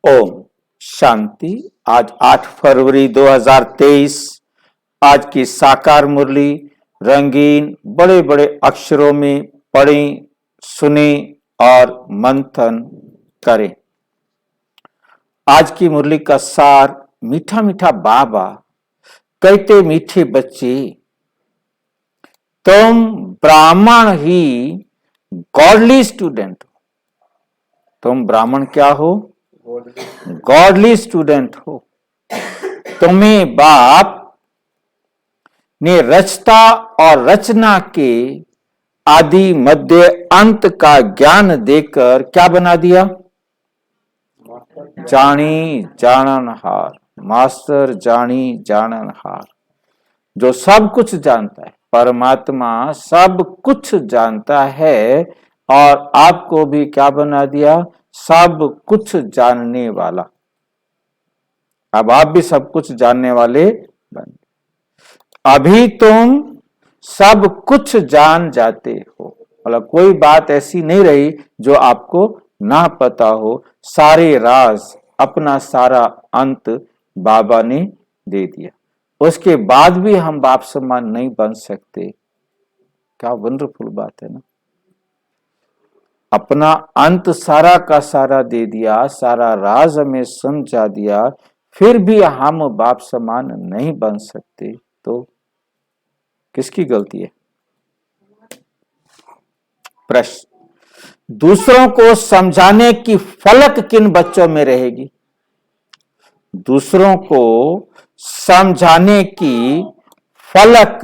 ओम शांति। आज 8 फरवरी 2023। आज की साकार मुरली रंगीन बड़े बड़े अक्षरों में पढ़ें, सुने और मंथन करें। आज की मुरली का सार, मीठा मीठा बाबा कहते, मीठे बच्चे तुम ब्राह्मण ही गॉडली स्टूडेंट हो। तुम ब्राह्मण क्या हो? गॉडली स्टूडेंट हो। तुम्हें बाप ने रचता और रचना के आदि मध्य अंत का ज्ञान देकर क्या बना दिया? जानी जाननहार, मास्टर जानी जाननहार, जो सब कुछ जानता है। परमात्मा सब कुछ जानता है और आपको भी क्या बना दिया? सब कुछ जानने वाला। अब आप भी सब कुछ जानने वाले बन। अभी तुम सब कुछ जान जाते हो, मतलब कोई बात ऐसी नहीं रही जो आपको ना पता हो। सारे राज, अपना सारा अंत बाबा ने दे दिया। उसके बाद भी हम बाप समान नहीं बन सकते। क्या वंडरफुल बात है ना। अपना अंत सारा का सारा दे दिया, सारा राज हमें समझा दिया, फिर भी हम बाप समान नहीं बन सकते, तो किसकी गलती है? प्रश्न, दूसरों को समझाने की फलक किन बच्चों में रहेगी? दूसरों को समझाने की फलक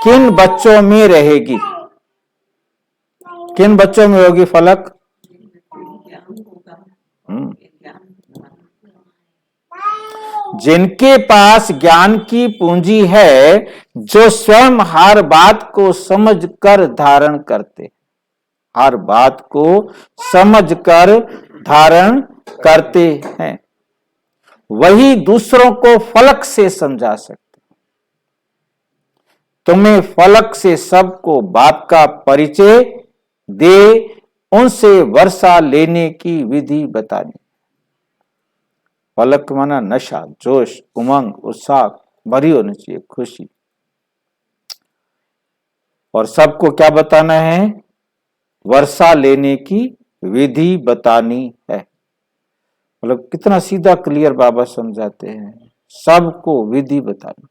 किन बच्चों में रहेगी? किन बच्चों में होगी फलक? जिनके पास ज्ञान की पूंजी है, जो स्वयं हर बात को समझकर धारण करते, हर बात को समझकर धारण करते हैं, वही दूसरों को फलक से समझा सकते। तुम्हें फलक से सबको बाप का परिचय दे, उनसे वर्षा लेने की विधि बतानी। फलक माना नशा, जोश, उमंग, उत्साह भरी होनी चाहिए, खुशी। और सबको क्या बताना है? वर्षा लेने की विधि बतानी है। मतलब कितना सीधा क्लियर बाबा समझाते हैं। सबको विधि बतानी,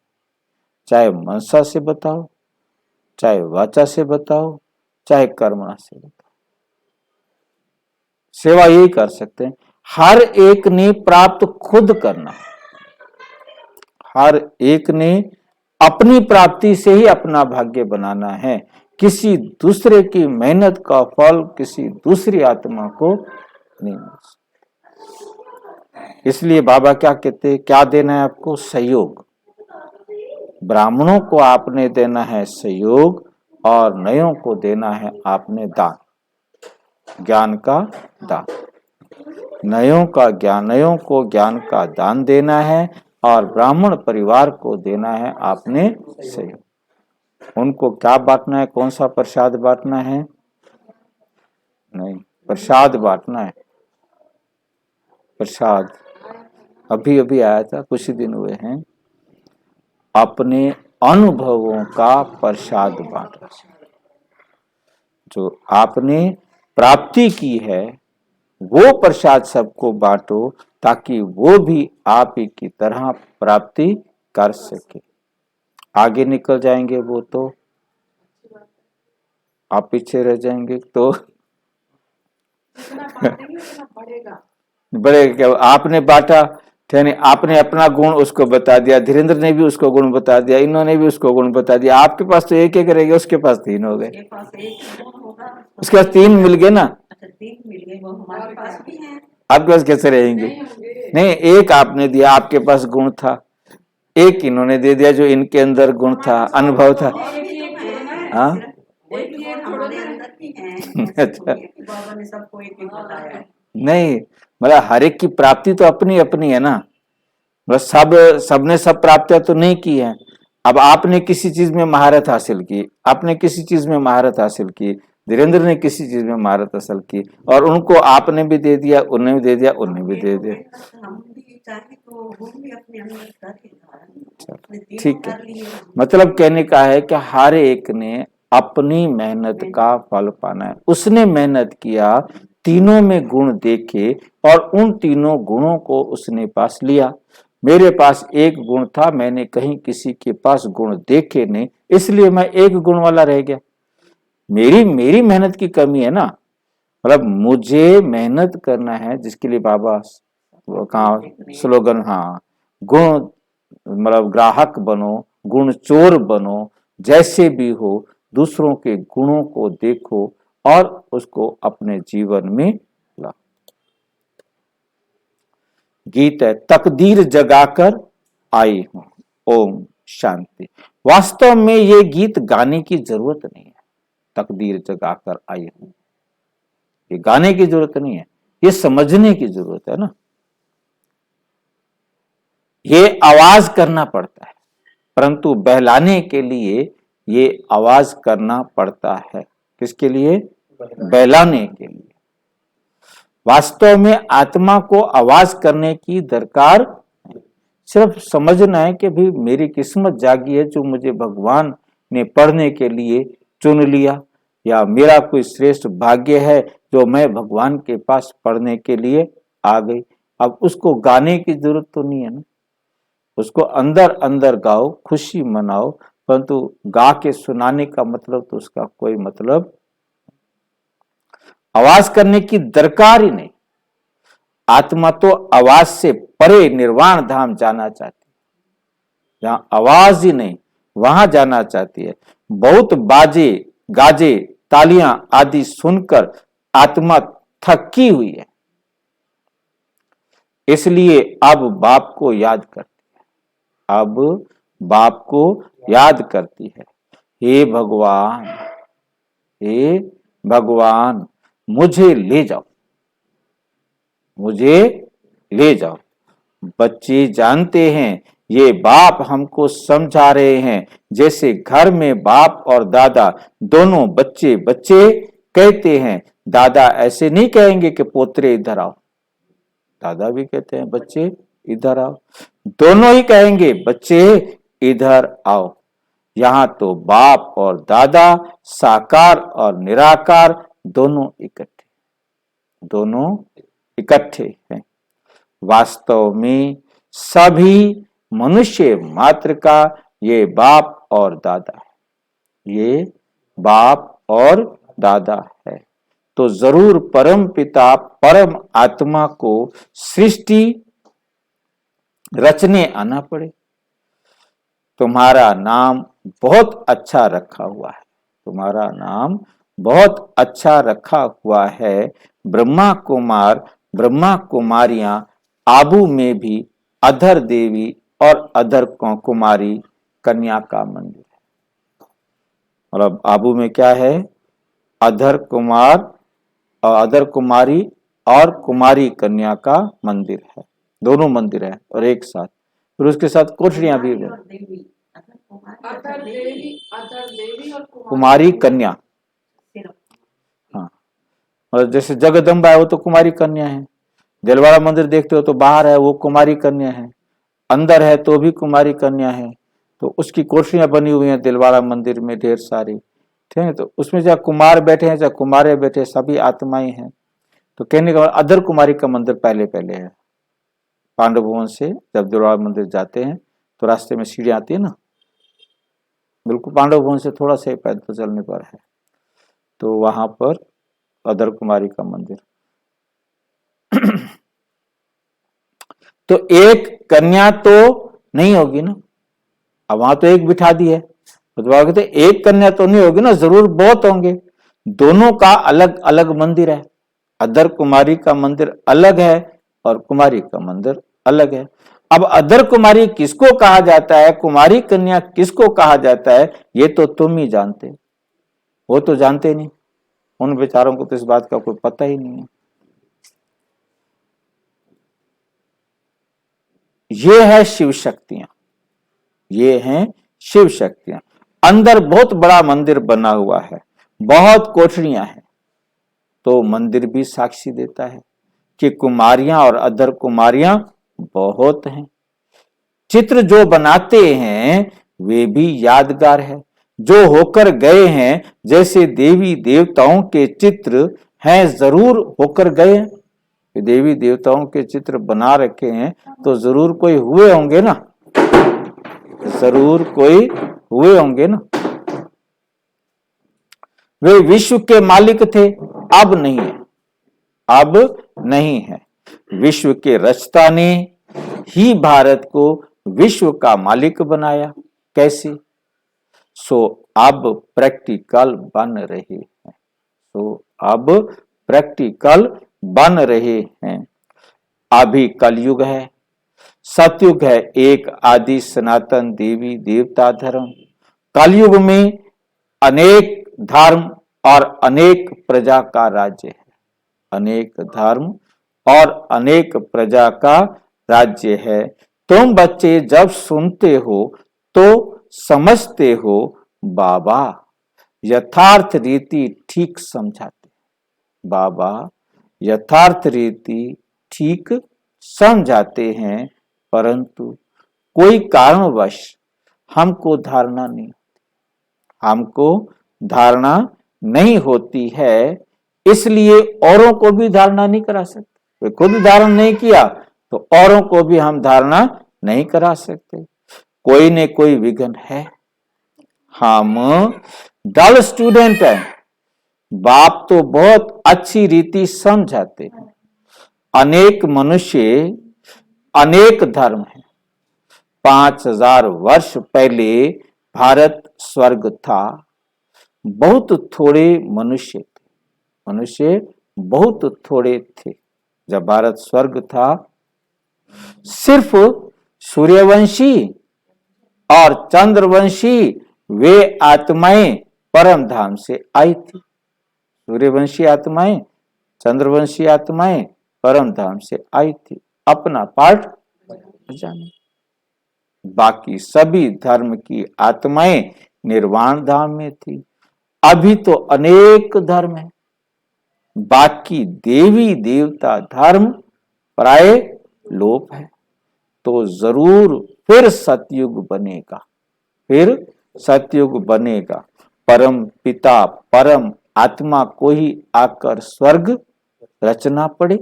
चाहे मनसा से बताओ, चाहे वाचा से बताओ, चाहे कर्मणा से बताओ। सेवा यही कर सकते हैं। हर एक ने प्राप्त खुद करना, हर एक ने अपनी प्राप्ति से ही अपना भाग्य बनाना है। किसी दूसरे की मेहनत का फल किसी दूसरी आत्मा को नहीं मिल सकता। इसलिए बाबा क्या कहते हैं? क्या देना है आपको? सहयोग। ब्राह्मणों को आपने देना है सहयोग और नयों को देना है आपने दान, ज्ञान का दान। नयों को ज्ञान का दान देना है और ब्राह्मण परिवार को देना है आपने सहयोग। उनको क्या बांटना है? कौन सा प्रसाद बांटना है? नहीं, प्रसाद बांटना है। प्रसाद अभी अभी आया था, कुछ ही दिन हुए हैं। अपने अनुभवों का प्रसाद बांटना। जो आपने प्राप्ति की है वो प्रसाद सबको बांटो, ताकि वो भी आप ही की तरह प्राप्ति कर सके। आगे निकल जाएंगे वो तो, आप पीछे रह जाएंगे तो बढ़ेगा। आपने बांटा, आपने अपना गुण उसको बता दिया, धीरेन्द्र ने भी उसको गुण बता दिया, इन्होंने भी उसको गुण बता दिया। आपके पास तो एक एक रहेगा, उसके पास 3 हो गए, उसके पास 3 मिल गए ना। आपके पास कैसे रहेंगे? नहीं, एक आपने दिया, आपके पास गुण था, एक इन्होंने दे दिया जो इनके अंदर गुण था, अनुभव था। हाँ अच्छा, नहीं मतलब हर एक की प्राप्ति तो अपनी अपनी है ना। बस सबने सब प्राप्तियां तो नहीं की है। अब आपने किसी चीज में महारत हासिल की, आपने किसी चीज में महारत हासिल की, धीरेन्द्र ने किसी चीज में महारत हासिल की और उनको आपने भी दे दिया, उन्हें भी दे दिया, उन्हें भी दे दिया। ठीक है, मतलब कहने का है कि हर एक ने अपनी मेहनत का फल पाना है। उसने मेहनत किया, तीनों में गुण देखे और उन तीनों गुणों को उसने पास लिया। मेरे पास एक गुण था, मैंने कहीं किसी के पास गुण देखे नहीं, इसलिए मैं एक गुण वाला रह गया। मेरी मेहनत की कमी है ना, मतलब मुझे मेहनत करना है, जिसके लिए बाबा कहा स्लोगन, हाँ, गुण मतलब ग्राहक बनो, गुण चोर बनो, जैसे भी हो दूसरों के गुणों को देखो और उसको अपने जीवन में ला। गीत है, तकदीर जगाकर आई हूं, ओम शांति। वास्तव में ये गीत गाने की जरूरत नहीं है। तकदीर जगाकर आई हूं, ये गाने की जरूरत नहीं है, ये समझने की जरूरत है ना। ये आवाज करना पड़ता है, परंतु बहलाने के लिए ये आवाज करना पड़ता है। किसके लिए? बहलाने के लिए। वास्तव में आत्मा को आवाज करने की दरकार, सिर्फ समझना है कि भी मेरी किस्मत जागी है, जो मुझे भगवान ने पढ़ने के लिए चुन लिया, या मेरा कोई श्रेष्ठ भाग्य है जो मैं भगवान के पास पढ़ने के लिए आ गई। अब उसको गाने की जरूरत तो नहीं है ना, उसको अंदर अंदर गाओ, खुशी मनाओ, परंतु गा के सुनाने का मतलब तो उसका कोई मतलब, आवाज करने की दरकार ही नहीं। आत्मा तो आवाज से परे निर्वाण धाम जाना चाहती है, जहां आवाज ही नहीं वहां जाना चाहती है। बहुत बाजे गाजे तालियां आदि सुनकर आत्मा थकी हुई है, इसलिए अब बाप को याद करती है, अब बाप को याद करती है। हे भगवान, हे भगवान, मुझे ले जाओ, मुझे ले जाओ। बच्चे जानते हैं ये बाप हमको समझा रहे हैं, जैसे घर में बाप और दादा दोनों बच्चे बच्चे कहते हैं। दादा ऐसे नहीं कहेंगे कि पोतरे इधर आओ, दादा भी कहते हैं बच्चे इधर आओ, दोनों ही कहेंगे बच्चे इधर आओ। यहां तो बाप और दादा साकार और निराकार दोनों इकट्ठे हैं। वास्तव में सभी मनुष्य मात्र का ये बाप और दादा है, ये बाप और दादा है। तो जरूर परम पिता परम आत्मा को सृष्टि रचने आना पड़े। तुम्हारा नाम बहुत अच्छा रखा हुआ है, तुम्हारा नाम बहुत अच्छा रखा हुआ है। ब्रह्मा कुमार ब्रह्मा कुमारियां आबू में भी अधर देवी और अधर कुमारी कन्या का मंदिर है। मतलब आबू में क्या है? अधर कुमार और अधर कुमारी और कुमारी कन्या का मंदिर है, दोनों मंदिर है और एक साथ। फिर उसके साथ कोठरियां भी है, कुमारी कन्या। हाँ, और जैसे जगदम्बा है वो तो कुमारी कन्या है। दिलवाड़ा मंदिर देखते हो तो बाहर है वो कुमारी कन्या है, अंदर है तो भी कुमारी कन्या है। तो उसकी कोठरियां बनी हुई हैं दिलवाड़ा मंदिर में ढेर सारी, ठीक है। तो उसमें चाहे कुमार बैठे हैं चाहे कुमारे बैठे, सभी आत्माएं हैं। तो कहने का अधर कुमारी का मंदिर पहले पहले है। पांडव भवन से जब दिलवाड़ा मंदिर जाते हैं तो रास्ते में सीढ़ी आती है ना, बिल्कुल पांडव भवन से थोड़ा सा पैदल चलने पर है, तो वहां पर अधर कुमारी का मंदिर। तो एक कन्या तो नहीं होगी ना, अब वहां तो एक बिठा दी है, तो एक कन्या तो नहीं होगी ना, जरूर बहुत होंगे। दोनों का अलग अलग मंदिर है, अधर कुमारी का मंदिर अलग है और कुमारी का मंदिर अलग है। अब अधर कुमारी किसको कहा जाता है, कुमारी कन्या किसको कहा जाता है, ये तो तुम ही जानते, वो तो जानते नहीं, उन बेचारों को तो इस बात का कोई पता ही नहीं है। ये है शिव शक्तियां, ये हैं शिव शक्तियां। अंदर बहुत बड़ा मंदिर बना हुआ है, बहुत कोठरियां हैं, तो मंदिर भी साक्षी देता है कि कुमारियां और अदर कुमारियां बहुत हैं। चित्र जो बनाते हैं वे भी यादगार है, जो होकर गए हैं, जैसे देवी देवताओं के चित्र हैं, जरूर होकर गए हैं। देवी देवताओं के चित्र बना रखे हैं तो जरूर कोई हुए होंगे ना, जरूर कोई हुए होंगे ना। वे विश्व के मालिक थे, अब नहीं है, अब नहीं है। विश्व के रचता ने ही भारत को विश्व का मालिक बनाया। कैसे? सो अब प्रैक्टिकल बन रहे हैं, तो अब प्रैक्टिकल बन रहे हैं। अभी कलयुग है, सतयुग है, एक आदि सनातन देवी देवता धर्म। कलयुग में अनेक धर्म और अनेक प्रजा का राज्य है, अनेक धर्म और अनेक प्रजा का राज्य है। तुम बच्चे जब सुनते हो तो समझते हो, बाबा यथार्थ रीति ठीक समझाते, बाबा यथार्थ रीति ठीक समझाते हैं, परंतु कोई कारणवश हमको धारणा नहीं, हमको धारणा नहीं होती है, इसलिए औरों को भी धारणा नहीं करा सकते। वे खुद धारण नहीं किया तो औरों को भी हम धारणा नहीं करा सकते। कोई ने कोई विघ्न है, हम डल स्टूडेंट हैं, बाप तो बहुत अच्छी रीति समझाते हैं। अनेक मनुष्य, अनेक धर्म है। 5000 वर्ष पहले भारत स्वर्ग था, बहुत थोड़े मनुष्य थे, मनुष्य बहुत थोड़े थे जब भारत स्वर्ग था। सिर्फ सूर्यवंशी और चंद्रवंशी वे आत्माएं परम धाम से आई थी। सूर्यवंशी आत्माएं, चंद्रवंशी आत्माएं परम धाम से आई थी, अपना पार्ट जाने। बाकी सभी धर्म की आत्माएं निर्वाण धाम में थी। अभी तो अनेक धर्म है, बाकी देवी देवता धर्म प्राय लोप है। तो जरूर फिर सतयुग बनेगा, फिर सतयुग बनेगा। परम पिता परम आत्मा को ही आकर स्वर्ग रचना पड़े।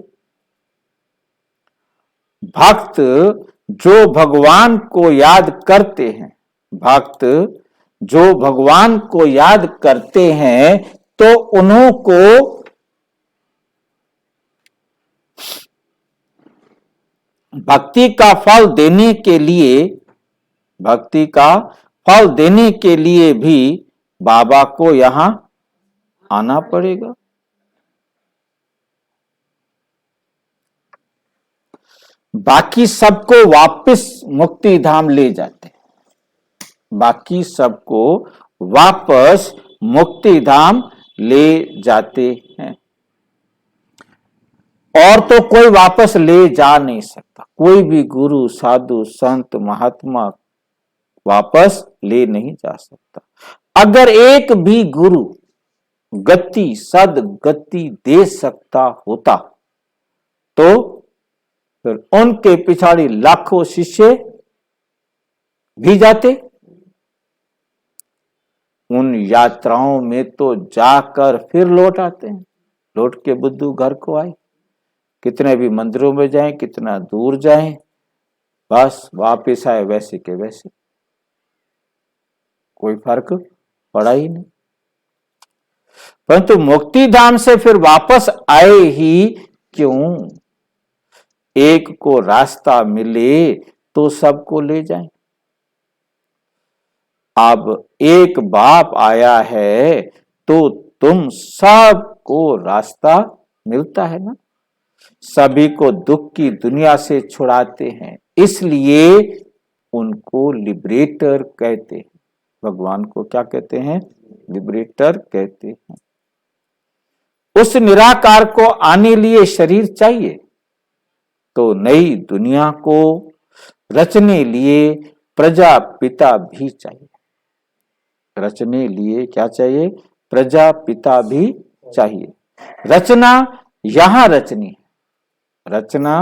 भक्त जो भगवान को याद करते हैं, भक्त जो भगवान को याद करते हैं, तो उन्हों को भक्ति का फल देने के लिए, भक्ति का फल देने के लिए भी बाबा को यहां आना पड़ेगा। बाकी सबको वापस मुक्ति धाम ले जाते, बाकी सबको वापस मुक्ति धाम ले जाते हैं, और तो कोई वापस ले जा नहीं सकता। कोई भी गुरु साधु संत महात्मा वापस ले नहीं जा सकता। अगर एक भी गुरु गति सद गति दे सकता होता तो फिर उनके पिछाड़ी लाखों शिष्य भी जाते। उन यात्राओं में तो जाकर फिर लौट आते हैं, लौट के बुद्धू घर को आए। कितने भी मंदिरों में जाएं, कितना दूर जाएं, बस वापिस आए वैसे के वैसे, कोई फर्क पड़ा ही नहीं। परंतु मुक्ति धाम से फिर वापस आए ही क्यों? एक को रास्ता मिले तो सबको ले जाए। अब एक बाप आया है तो तुम सबको रास्ता मिलता है ना। सभी को दुख की दुनिया से छुड़ाते हैं, इसलिए उनको लिबरेटर कहते हैं। भगवान को क्या कहते हैं? लिबरेटर कहते हैं। उस निराकार को आने लिए शरीर चाहिए, तो नई दुनिया को रचने लिए प्रजापिता भी चाहिए। रचने लिए क्या चाहिए? प्रजापिता भी चाहिए। रचना यहां रचनी है, रचना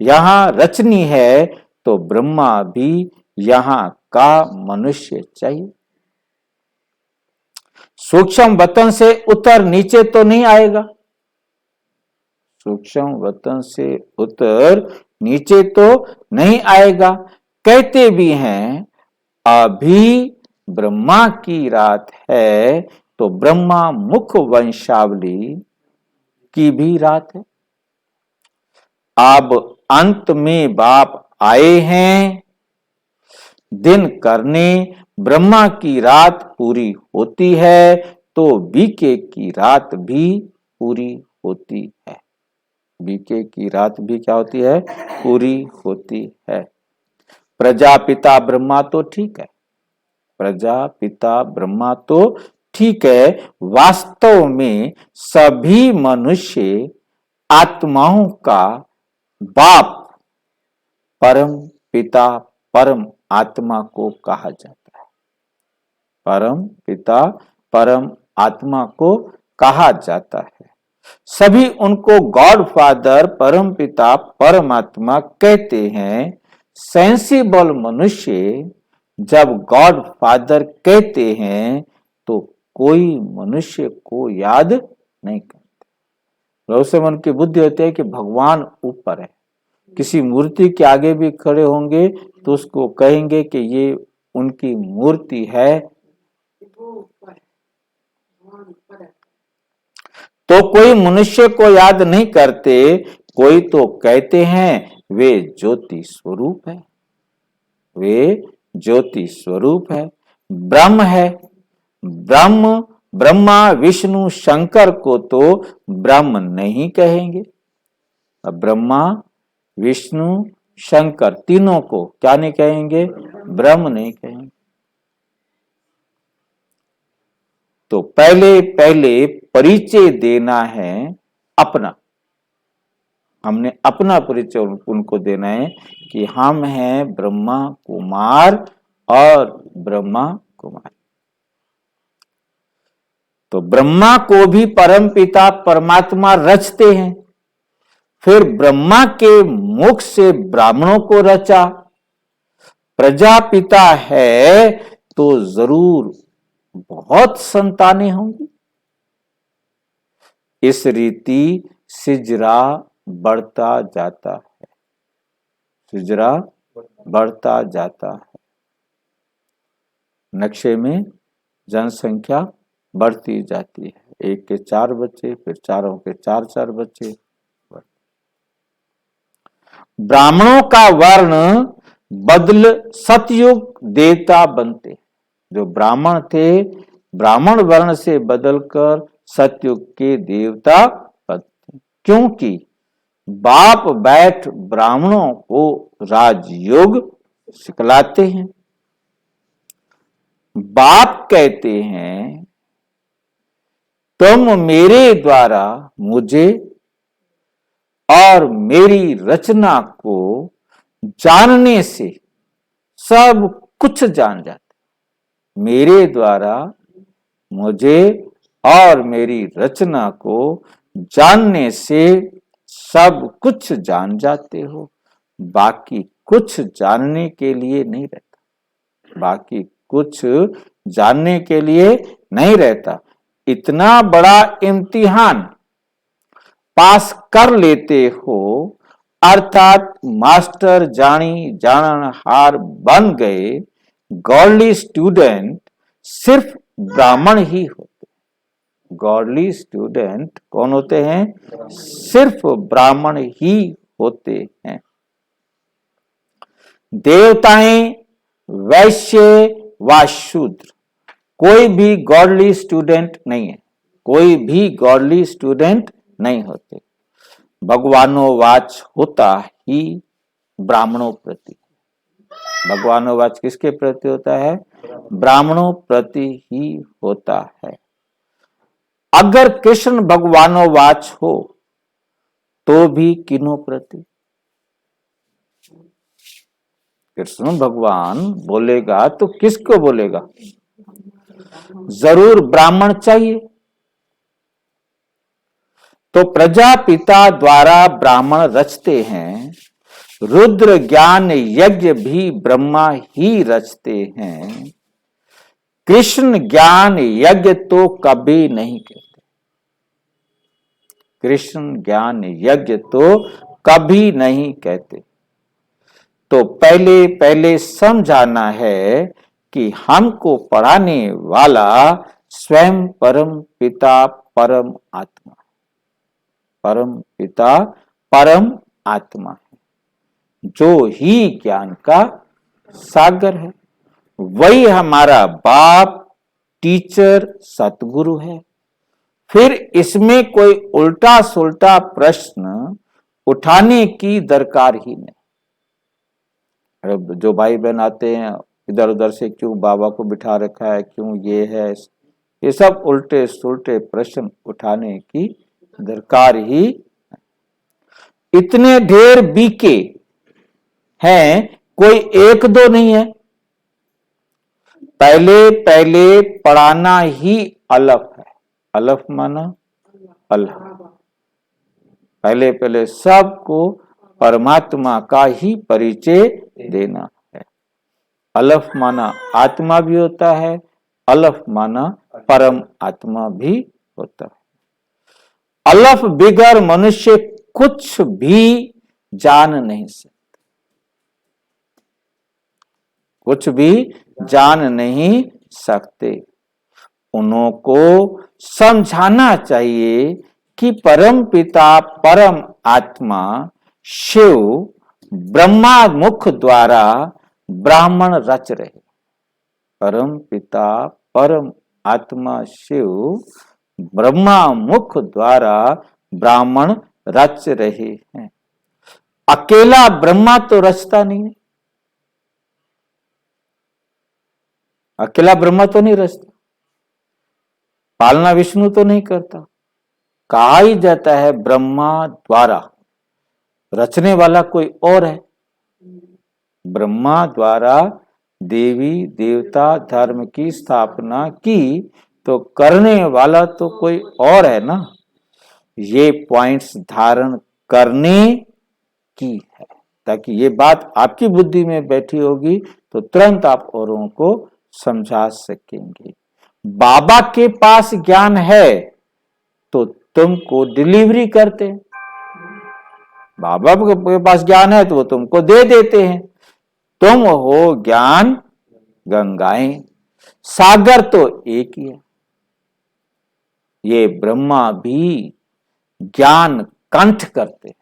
यहां रचनी है, तो ब्रह्मा भी यहां का मनुष्य चाहिए। सूक्ष्म वतन से उतर नीचे तो नहीं आएगा, सूक्ष्म वतन से उतर नीचे तो नहीं आएगा। कहते भी हैं अभी ब्रह्मा की रात है, तो ब्रह्मा मुख वंशावली की भी रात है। अब अंत में बाप आए हैं दिन करने, ब्रह्मा की रात पूरी होती है तो बीके की रात भी पूरी होती है। बीके की रात भी क्या होती है? पूरी होती है। प्रजापिता ब्रह्मा तो ठीक है, प्रजापिता ब्रह्मा तो ठीक है, वास्तव में सभी मनुष्य आत्माओं का बाप परम पिता परम आत्मा को कहा जाता है। परम पिता परम आत्मा को कहा जाता है। सभी उनको गॉड फादर परम पिता परमात्मा कहते हैं। सेंसिबल मनुष्य जब गॉड फादर कहते हैं तो कोई मनुष्य को याद नहीं करते। भरोसेमंद की बुद्धि होती है कि भगवान ऊपर है, किसी मूर्ति के आगे भी खड़े होंगे तो उसको कहेंगे कि ये उनकी मूर्ति है, तो कोई मनुष्य को याद नहीं करते। कोई तो कहते हैं वे ज्योति स्वरूप है, वे ज्योति स्वरूप है, ब्रह्म है। ब्रह्मा विष्णु शंकर को तो ब्रह्म नहीं कहेंगे। अब ब्रह्मा विष्णु शंकर तीनों को क्या नहीं कहेंगे? ब्रह्म नहीं कहेंगे। तो पहले पहले परिचय देना है अपना, हमने अपना परिचय उनको देना है कि हम हैं ब्रह्मा कुमार और ब्रह्मा कुमारी। तो ब्रह्मा को भी परम पिता परमात्मा रचते हैं, फिर ब्रह्मा के मुख से ब्राह्मणों को रचा। प्रजापिता है तो जरूर बहुत संतानें होंगी। इस रीति सिजरा बढ़ता जाता है, सिजरा बढ़ता जाता है। नक्शे में जनसंख्या बढ़ती जाती है, एक के 4 बच्चे, फिर चारों के 4 बच्चे। ब्राह्मणों का वर्ण बदल सतयुग देवता बनते। जो ब्राह्मण थे, ब्राह्मण वर्ण से बदलकर सतयुग के देवता बनते, क्योंकि बाप बैठ ब्राह्मणों को राजयोग सिखलाते हैं। बाप कहते हैं तुम मेरे द्वारा मुझे और मेरी रचना को जानने से सब कुछ जान जाते। मेरे द्वारा मुझे और मेरी रचना को जानने से सब कुछ जान जाते हो, बाकी कुछ जानने के लिए नहीं रहता, बाकी कुछ जानने के लिए नहीं रहता। इतना बड़ा इम्तिहान पास कर लेते हो, अर्थात मास्टर जानी जाननहार बन गए। गॉडली स्टूडेंट सिर्फ ब्राह्मण ही होते। गॉडली स्टूडेंट कौन होते हैं? सिर्फ ब्राह्मण ही होते हैं। देवताएं, वैश्य व शूद्र कोई भी गॉडली स्टूडेंट नहीं है, कोई भी गॉडली स्टूडेंट नहीं होते। भगवानोवाच होता ही ब्राह्मणों प्रति। भगवानोवाच किसके प्रति होता है? ब्राह्मणों प्रति ही होता है। अगर कृष्ण भगवानोवाच हो तो भी किन्हों प्रति? कृष्ण भगवान बोलेगा तो किसको बोलेगा? जरूर ब्राह्मण चाहिए। तो प्रजापिता द्वारा ब्राह्मण रचते हैं, रुद्र ज्ञान यज्ञ भी ब्रह्मा ही रचते हैं। कृष्ण ज्ञान यज्ञ तो कभी नहीं कहते, कृष्ण ज्ञान यज्ञ तो कभी नहीं कहते। तो पहले पहले समझाना है कि हमको पढ़ाने वाला स्वयं परम पिता परम आत्मा, परम पिता परम आत्मा है, जो ही ज्ञान का सागर है। वही हमारा बाप, टीचर, सतगुरु है। फिर इसमें कोई उल्टा सुल्टा प्रश्न उठाने की दरकार ही नहीं। जो भाई बहन आते हैं इधर उधर से, क्यों बाबा को बिठा रखा है, क्यों ये है, ये सब उल्टे सुल्टे प्रश्न उठाने की दरकार ही। इतने ढेर बीके हैं, कोई एक दो नहीं है। पहले पहले पढ़ाना ही अलफ है। अलफ माना अल्लाह। पहले पहले सबको परमात्मा का ही परिचय देना है। अलफ माना आत्मा भी होता है, अलफ माना परम आत्मा भी होता है। अलफ बिगर मनुष्य कुछ भी जान नहीं सकता, कुछ भी जान नहीं सकते। उन्हों को समझाना चाहिए कि परम पिता परम आत्मा शिव ब्रह्मा मुख द्वारा ब्राह्मण रच रहे। परम पिता परम आत्मा शिव ब्रह्मा मुख द्वारा ब्राह्मण रच रहे हैं। अकेला ब्रह्मा तो रचता नहीं है, अकेला ब्रह्मा तो नहीं रचता, पालना विष्णु तो नहीं करता। कहा ही जाता है ब्रह्मा द्वारा, रचने वाला कोई और है। ब्रह्मा द्वारा देवी देवता धर्म की स्थापना की, तो करने वाला तो कोई और है ना। ये पॉइंट्स धारण करने की है, ताकि ये बात आपकी बुद्धि में बैठी होगी तो तुरंत आप औरों को समझा सकेंगे। बाबा के पास ज्ञान है तो तुमको डिलीवरी करते हैं, बाबा के पास ज्ञान है तो वो तुमको दे देते हैं। तुम हो ज्ञान गंगाएं, सागर तो एक ही है। ये ब्रह्मा भी ज्ञान कंठ करते हैं।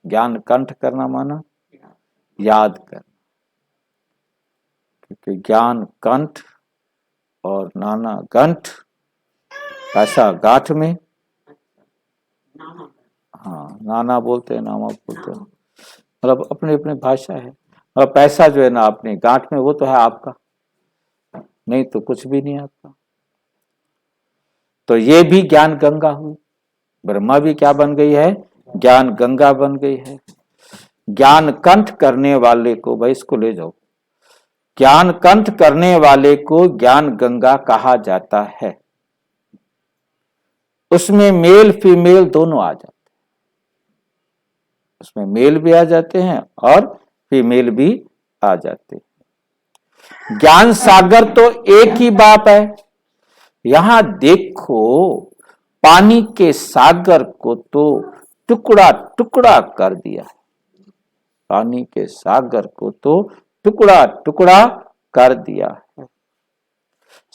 ज्ञान कंठ करना माना याद करना, क्योंकि ज्ञान कंठ और नाना कंठ, ऐसा गांठ में, हाँ नाना बोलते हैं, नामा बोलते हैं, मतलब अपनी अपनी भाषा है। और पैसा जो है ना अपनी गांठ में, वो तो है आपका, नहीं तो कुछ भी नहीं आपका। तो ये भी ज्ञान गंगा हुई। ब्रह्मा भी क्या बन गई है, ज्ञान गंगा बन गई है। ज्ञान कंठ करने वाले को, भाई इसको ले जाओ, ज्ञान कंठ करने वाले को ज्ञान गंगा कहा जाता है। उसमें मेल फीमेल दोनों आ जाते हैं, उसमें मेल भी आ जाते हैं और फीमेल भी आ जाते हैं। ज्ञान सागर तो एक ही बाप है। यहां देखो, पानी के सागर को तो टुकड़ा टुकड़ा कर दिया है, पानी के सागर को तो टुकड़ा टुकड़ा कर दिया है।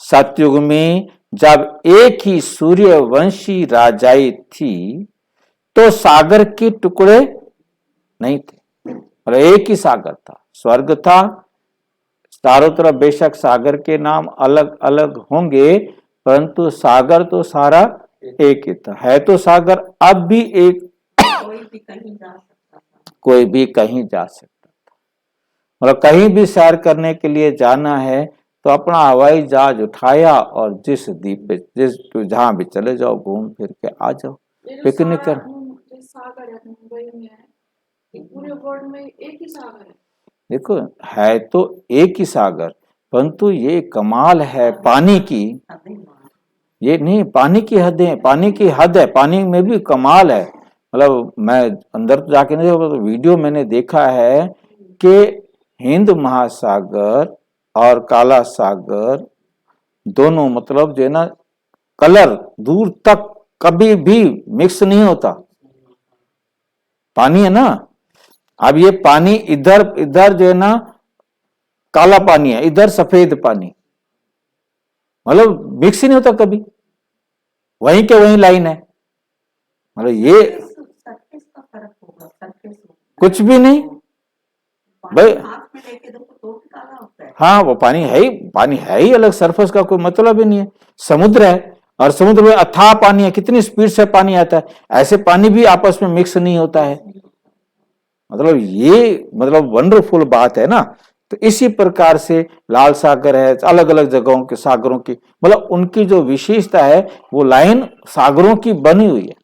सतयुग में जब एक ही सूर्यवंशी राजाई थी तो सागर के टुकड़े नहीं थे, और एक ही सागर था, स्वर्ग था। चारों तरफ बेशक सागर के नाम अलग अलग होंगे, परंतु सागर तो सारा एक ही था। है तो सागर अब भी एक, कोई भी कहीं जा सकता था, कोई भी कहीं जा सकता था। मतलब कहीं भी सैर करने के लिए जाना है तो अपना हवाई जहाज उठाया और जिस द्वीप पे, जिस जहां भी चले जाओ, घूम फिर के आ जाओ, पिकनिक कर। सागर है मुंबई में है, पूरे वर्ल्ड में एक ही सागर है। देखो है तो एक ही सागर, परंतु ये कमाल है पानी की, ये नहीं पानी की हदें, पानी की हद है, पानी में भी कमाल है। मतलब मैं अंदर तो जाके नहीं, तो वीडियो मैंने देखा है कि हिंद महासागर और काला सागर दोनों मतलब जो है ना कलर दूर तक कभी भी मिक्स नहीं होता। पानी है ना, अब ये पानी इधर इधर जो है ना काला पानी है, इधर सफेद पानी, मतलब मिक्स ही नहीं होता कभी, वहीं के वहीं लाइन है। मतलब ये सरफेस का फर्क होगा, सरफेस कुछ भी नहीं भाई। हाथ में लेके देखो तो भी काला होता है। हाँ वो पानी है ही, पानी है ही अलग, सरफेस का कोई मतलब ही नहीं है। समुद्र है और समुद्र में अथाह पानी है, कितनी स्पीड से पानी आता है, ऐसे पानी भी आपस में मिक्स नहीं होता है। मतलब ये मतलब वंडरफुल बात है ना। तो इसी प्रकार से लाल सागर है, अलग अलग जगहों के सागरों की मतलब उनकी जो विशेषता है वो लाइन सागरों की बनी हुई है।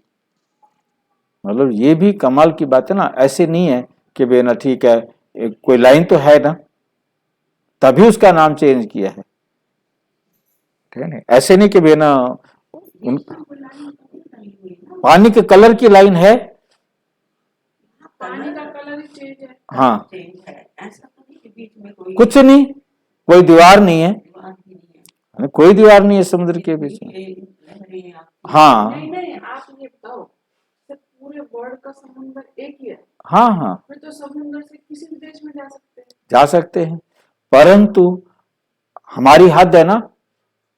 मतलब ये भी कमाल की बात है ना, ऐसे नहीं है कि बेना ठीक है कोई लाइन तो है ना तभी उसका नाम चेंज किया है, ठीक है ना, ऐसे नहीं कि बेना पानी के कलर की लाइन है। पानी का कलर ही चेंज है। हाँ चेंज है, ऐसा तो नहीं कि बीच में कोई कुछ नहीं, कोई दीवार नहीं है, दीवार भी नहीं है, कोई दीवार नहीं है समुद्र के बीच में। लहरें आती हाँ नहीं नहीं, आप ये बताओ कि पूरे वर्ल्ड का समुंदर एक ही है, हाँ हाँ फिर तो समुंदर से किसी भी देश में जा सकते हैं। जा सकते हैं, परंतु हमारी हद है ना,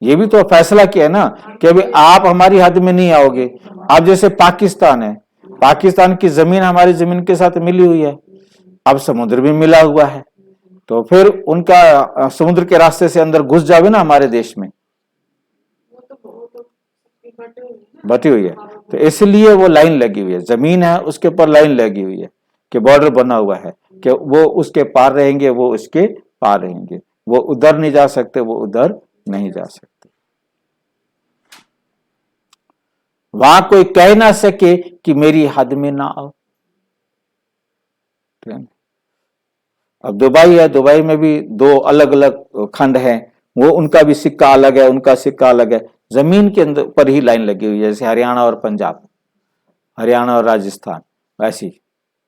ये भी तो फैसला किया है ना कि अभी आप हमारी हद में नहीं आओगे। अब जैसे पाकिस्तान है, पाकिस्तान की जमीन हमारी जमीन के साथ मिली हुई है, अब समुद्र भी मिला हुआ है, तो फिर उनका समुद्र के रास्ते से अंदर घुस जावे ना हमारे देश में, वो तो बटे हुए हैं ना। बटी हुई है, तो इसलिए वो लाइन लगी हुई है, जमीन है उसके ऊपर लाइन लगी हुई है कि बॉर्डर बना हुआ है कि वो उसके पार रहेंगे, वो उसके पार रहेंगे, वो उधर नहीं जा सकते, वो उधर नहीं जा सकते। वहां कोई कह ना सके कि मेरी हद में ना आओ। अब दुबई है, दुबई में भी दो अलग अलग खंड हैं, वो उनका भी सिक्का अलग है, उनका सिक्का अलग है, जमीन के अंदर पर ही लाइन लगी हुई है, जैसे हरियाणा और पंजाब, हरियाणा और राजस्थान, वैसी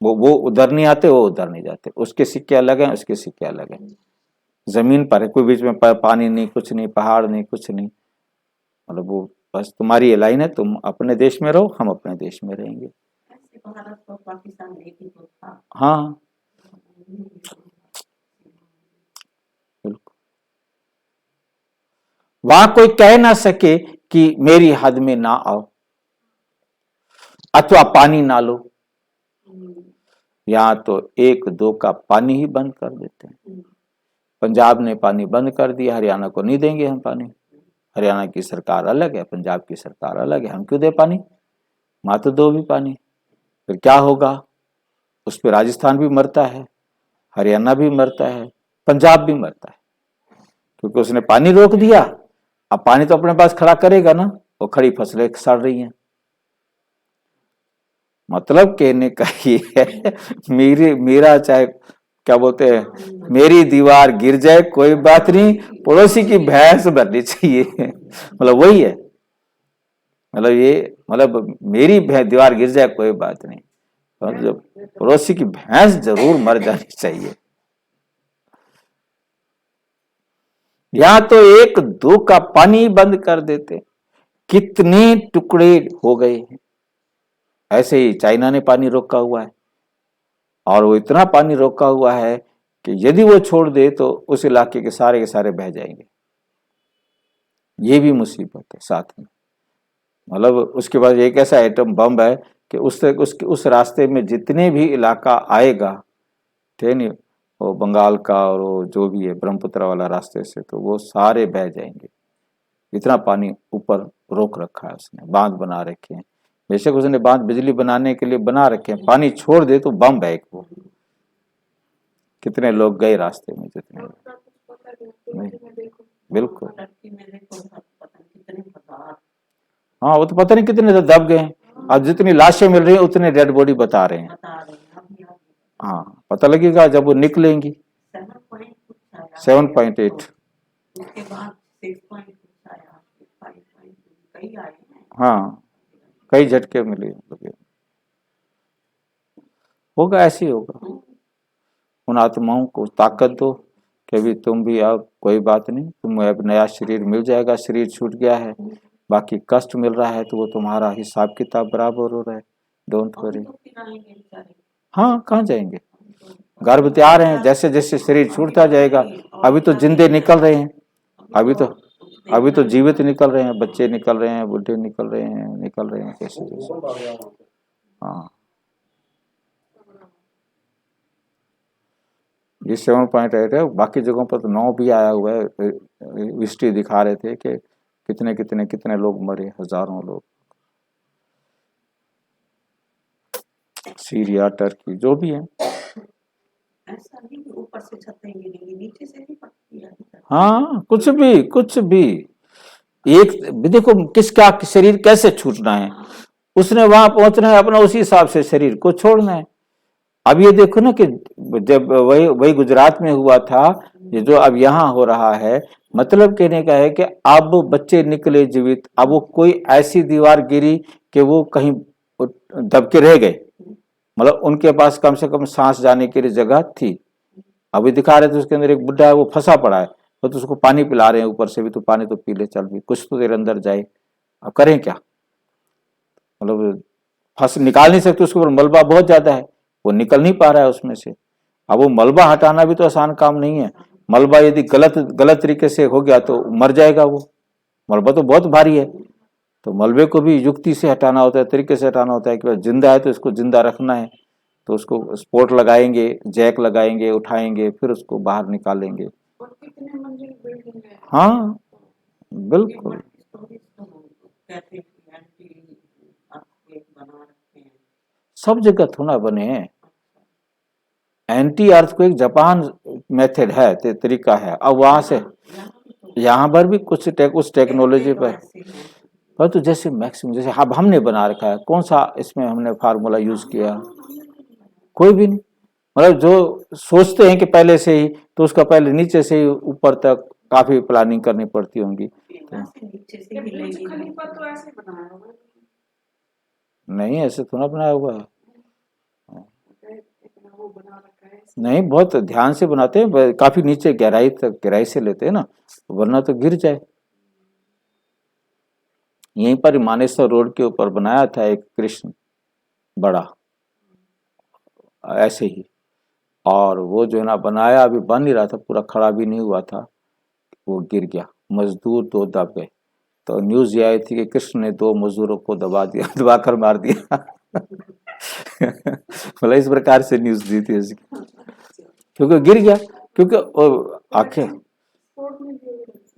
वो उधर नहीं आते, वो उधर नहीं जाते, उसके सिक्के अलग हैं, उसके सिक्के अलग हैं, जमीन पर है, कोई बीच में पानी नहीं, कुछ नहीं, पहाड़ नहीं, कुछ नहीं, मतलब वो बस तुम्हारी ये लाइन है, तुम अपने देश में रहो, हम अपने देश में रहेंगे। ऐसे भारत और पाकिस्तान एक ही तो था। हाँ बिल्कुल, वहां कोई कह ना सके कि मेरी हद में ना आओ अथवा पानी ना लो, यहां तो एक दो का पानी ही बंद कर देते हैं। पंजाब ने पानी बंद कर दिया, हरियाणा को नहीं देंगे हम पानी, हरियाणा की सरकार अलग है, पंजाब की सरकार अलग है, हम क्यों दे पानी, मात्र दो भी पानी, फिर क्या होगा, उस पर राजस्थान भी मरता है, हरियाणा भी मरता है, पंजाब भी मरता है, क्योंकि उसने पानी रोक दिया। अब पानी तो अपने पास खड़ा करेगा ना, वो खड़ी फसलें सड़ रही हैं। मतलब कहने का ये है, मेरा चाहे क्या बोलते हैं, मेरी दीवार गिर जाए कोई बात नहीं, पड़ोसी की भैंस भरनी चाहिए, मतलब वही है, मतलब ये मतलब मेरी दीवार गिर जाए कोई बात नहीं, तो जब पड़ोसी की भैंस जरूर मर जानी चाहिए। यहां तो एक दो का पानी बंद कर देते, कितने टुकड़े हो गए हैं। ऐसे ही चाइना ने पानी रोका हुआ है, और वो इतना पानी रोका हुआ है कि यदि वो छोड़ दे तो उस इलाके के सारे बह जाएंगे। ये भी मुसीबत है साथ में, मतलब उसके बाद एक ऐसा एटम बम है कि उस रास्ते में जितने भी इलाका आएगा, ठीक नहीं, वो बंगाल का और वो जो भी है ब्रह्मपुत्र वाला रास्ते से, तो वो सारे बह जाएंगे। इतना पानी ऊपर रोक रखा है उसने, बांध बना रखे हैं, बेशक उसने बांध बिजली बनाने के लिए बना रखे हैं, पानी छोड़ दे तो बम है एक वो, कितने लोग गए रास्ते में, जितने लोग नहीं, बिल्कुल टर्की में देखो पता नहीं कितने हजार, हाँ वो तो पता नहीं कितने दब गए हैं, अब जितनी लाशें मिल रही हैं उतने डेड बॉडी बता रहे हैं। बता रहे हैं अभी हाँ पता लगेगा जब वो निकलेंगी। 7.8 7.8 उसके बाद 6 पॉइंट कुछ आया, 5 पॉइंट कई आए हैं। हाँ, कई झटके मिले लगे। होगा, ऐसे ही होगा। उन आत्माओं को ताकत दो कि अभी तुम भी अब कोई बात नहीं, तुम्हें अब नया शरीर मिल जाएगा, शरीर छूट गया है, बाकी कष्ट मिल रहा है तो वो तुम्हारा हिसाब किताब बराबर हो रहा है, डोंट अभी वरी। तो फिर आएंगे बेचारे, हाँ, कहाँ जाएंगे, गर्भ तैयार हैं, जैसे जैसे शरीर छूटता जाएगा। अभी तो जिंदे निकल रहे हैं, अभी तो जीवित निकल रहे हैं, बच्चे निकल रहे हैं, बुढ़े निकल रहे हैं कैसे कैसे। हाँ, ये 7.8 है, बाकी जगहों पर तो 9 भी आया हुआ है। हिस्ट्री दिखा रहे थे कि कितने कितने कितने लोग मरे, हजारों लोग। सीरिया, टर्की, जो भी है। ऐसा नहीं कि ऊपर से छतें गिरेंगी, नीचे से भी पड़ती है अभी तक। हाँ, कुछ भी एक देखो किसका शरीर कैसे छूटना है, उसने वहां पहुंचना है, अपना उसी हिसाब से शरीर को छोड़ना है। अब ये देखो ना कि जब वही गुजरात में हुआ था, ये जो अब यहाँ हो रहा है, मतलब कहने का है कि अब बच्चे निकले जीवित, अब वो कोई ऐसी दीवार गिरी कि वो कहीं दबके रह गए, मतलब उनके पास कम से कम सांस जाने के लिए जगह थी। अभी दिखा रहे थे उसके अंदर एक बुढ़ा है, वो फंसा पड़ा है, तो उसको पानी पिला रहे हैं ऊपर से भी, तो पानी तो पी ले, चल भी, कुछ तो देर अंदर जाए। अब करें क्या, मतलब फंस निकाल नहीं सकते, उसके ऊपर मलबा बहुत ज्यादा है, वो निकल नहीं पा रहा है उसमें से। अब वो मलबा हटाना भी तो आसान काम नहीं है। मलबा यदि गलत तरीके से हो गया तो मर जाएगा वो, मलबा तो बहुत भारी है। तो मलबे को भी युक्ति से हटाना होता है, तरीके से हटाना होता है कि जिंदा है तो इसको जिंदा रखना है, तो उसको स्पोर्ट लगाएंगे, जैक लगाएंगे, उठाएंगे, फिर उसको बाहर निकालेंगे। और कितने मंजिल बिल्डिंग है। हाँ, बिल्कुल। कहते हैं कि एंटी अर्थक्वेक बना रखे हैं। सब जगह थोड़ा बने हैं। एंटी अर्थक्वेक जापान मेथड है, तरीका है। अब वहां से यहाँ पर भी कुछ उस टेक्नोलॉजी पर तो जैसे मैक्सिमम, जैसे अब हमने बना रखा है, कौन सा इसमें हमने फार्मूला यूज किया, कोई भी नहीं। मतलब जो सोचते हैं कि पहले से ही, तो उसका पहले नीचे से ही ऊपर तक काफी प्लानिंग करनी पड़ती होंगी। नीचे से ये बुर्ज हिलेगी खलीफा तो ऐसे बनाया हुआ है, नहीं, ऐसे थोड़ा बनाया हुआ है, इतना वो बना रखा है। नहीं, बहुत ध्यान से बनाते हैं, काफी नीचे गहराई तक, गहराई से लेते हैं ना, वरना तो गिर जाए। यहीं पर मानेसर रोड के ऊपर बनाया था एक कृष्ण बड़ा, ऐसे ही, और वो जो है ना बनाया, अभी बन ही रहा था, पूरा खड़ा भी नहीं हुआ था, वो गिर गया, मजदूर 2 दब गए। तो न्यूज ये आई थी कि कृष्ण ने 2 मजदूरों को दबा दिया, दबाकर मार दिया। मतलब इस प्रकार से न्यूज दी थी उसकी, क्योंकि गिर गया, क्योंकि आखिर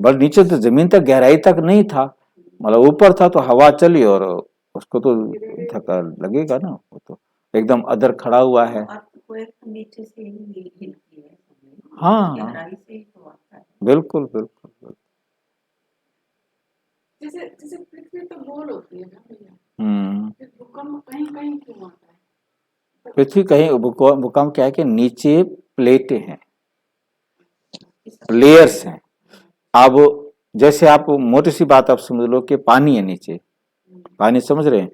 बस नीचे तो जमीन तक गहराई तक नहीं था, मतलब ऊपर था तो हवा चली और उसको तो धक्का लगेगा ना, वो तो एकदम अदर खड़ा हुआ है। नीचे से ही हिलती है, हाँ, गहराई से ही तो आता है। बिल्कुल बिल्कुल बिल्कुल। जैसे जैसे पृथ्वी तो गोल होती है ना भैया, फिर भूकंप कहीं कहीं क्यों आता है? पृथ्वी कहीं भूकंप क्या है कि नीचे प्लेटें हैं, लेयर्स हैं। अब जैसे आप मोटी सी बात आप समझ लो कि पानी है नीचे, पानी समझ रहे हैं,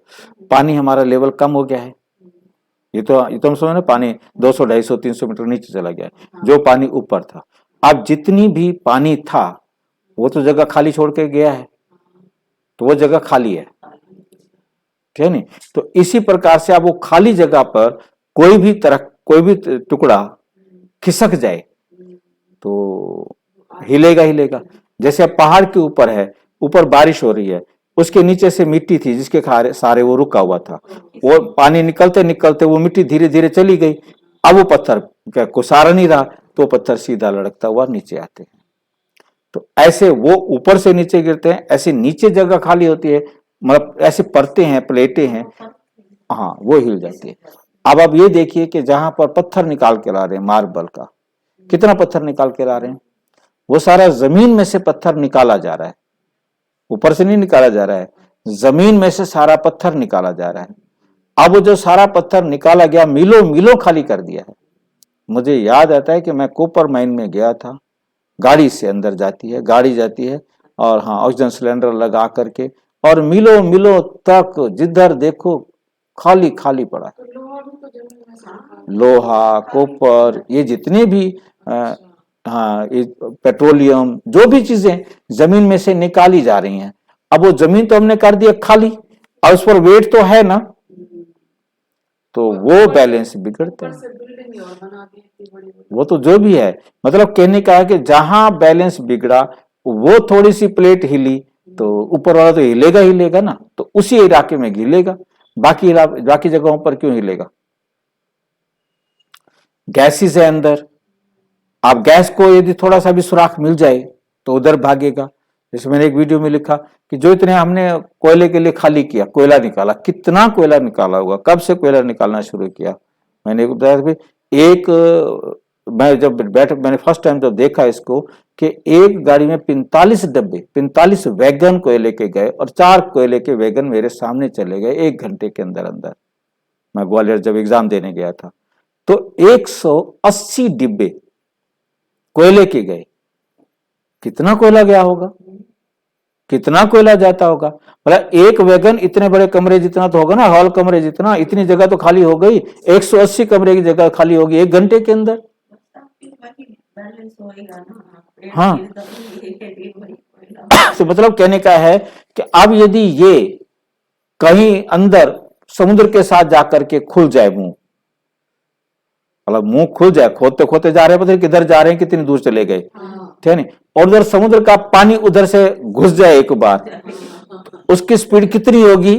पानी हमारा लेवल कम हो गया है, ये तो हम समझ रहे, पानी 200 250 300 मीटर नीचे चला गया है, जो पानी ऊपर था। अब जितनी भी पानी था वो तो जगह खाली छोड़ के गया है, तो वो जगह खाली है, ठीक है नहीं। तो इसी प्रकार से अब वो खाली जगह पर कोई भी टुकड़ा खिसक जाए तो हिलेगा। जैसे अब पहाड़ के ऊपर है, ऊपर बारिश हो रही है, उसके नीचे से मिट्टी थी जिसके सहारे वो रुका हुआ था, वो पानी निकलते निकलते वो मिट्टी धीरे धीरे चली गई, अब वो पत्थर को सहारा नहीं रहा, तो पत्थर सीधा लड़कता हुआ नीचे आते हैं। तो ऐसे वो ऊपर से नीचे गिरते हैं, ऐसे नीचे जगह खाली होती है, मतलब ऐसे परतें हैं, प्लेटें हैं, हाँ, वो हिल जाती है। अब आप ये देखिए कि जहां पर पत्थर निकाल के ला रहे हैं, मार्बल का कितना पत्थर निकाल के ला रहे हैं, वो सारा जमीन में से पत्थर निकाला जा रहा है, ऊपर से नहीं निकाला जा रहा है, जमीन में से सारा पत्थर निकाला जा रहा है। अब वो जो सारा पत्थर निकाला गया, मीलों मीलों खाली कर दिया है। मुझे याद आता है कि मैं कॉपर माइन में गया था, गाड़ी से अंदर जाती है, गाड़ी जाती है और हाँ ऑक्सीजन सिलेंडर लगा करके, और मिलो मिलो तक जिधर देखो खाली खाली पड़ा है। तो लोहा भी तो जमीन में से निकाल लोहा, कॉपर, ये जितने भी हाँ ये पेट्रोलियम, जो भी चीजें जमीन में से निकाली जा रही हैं, अब वो जमीन तो हमने कर दिया खाली और उस पर वेट तो है ना, तो वो बैलेंस बिगड़ता ऊपर है। से बिल्डिंग और बना दी इतनी बड़ी बड़ी। वो तो जो भी है, मतलब कहने का है कि जहां बैलेंस बिगड़ा, वो थोड़ी सी प्लेट हिली तो ऊपर वाला तो हिलेगा हिलेगा ना, तो उसी इलाके में हिलेगा, बाकी जगहों पर क्यों हिलेगा। गैसेस है अंदर, आप गैस को यदि थोड़ा सा भी सुराख मिल जाए तो उधर भागेगा। जैसे मैंने एक वीडियो में लिखा कि जो इतने हमने कोयले के लिए खाली किया, कोयला निकाला, कितना कोयला निकाला होगा, कब से कोयला निकालना शुरू किया। मैंने मैंने फर्स्ट टाइम जब देखा इसको कि एक गाड़ी में 45 डब्बे, 45 वैगन कोयले के गए और 4 कोयले के वैगन मेरे सामने चले गए 1 घंटे के अंदर अंदर। मैं ग्वालियर जब एग्जाम देने गया था तो 180 डिब्बे कोयले के गए। कितना कोयला गया होगा, कितना कोयला जाता होगा। मतलब एक वैगन इतने बड़े कमरे जितना तो होगा ना, हॉल कमरे जितना, इतनी जगह तो खाली हो गई। 180 कमरे की जगह खाली होगी 1 घंटे के अंदर। बैलेंस होएगा ना। हाँ तो मतलब कहने का है कि अब यदि ये कहीं अंदर समुद्र के साथ जाकर के खुल जाए मुंह, मतलब मुंह खुल जाए, खोदते खोदते जा रहे हैं, पता नहीं किधर जा रहे हैं, कितनी दूर चले गए, ठीक है नहीं, और उधर समुद्र का पानी उधर से घुस जाए एक बार, उसकी स्पीड कितनी होगी,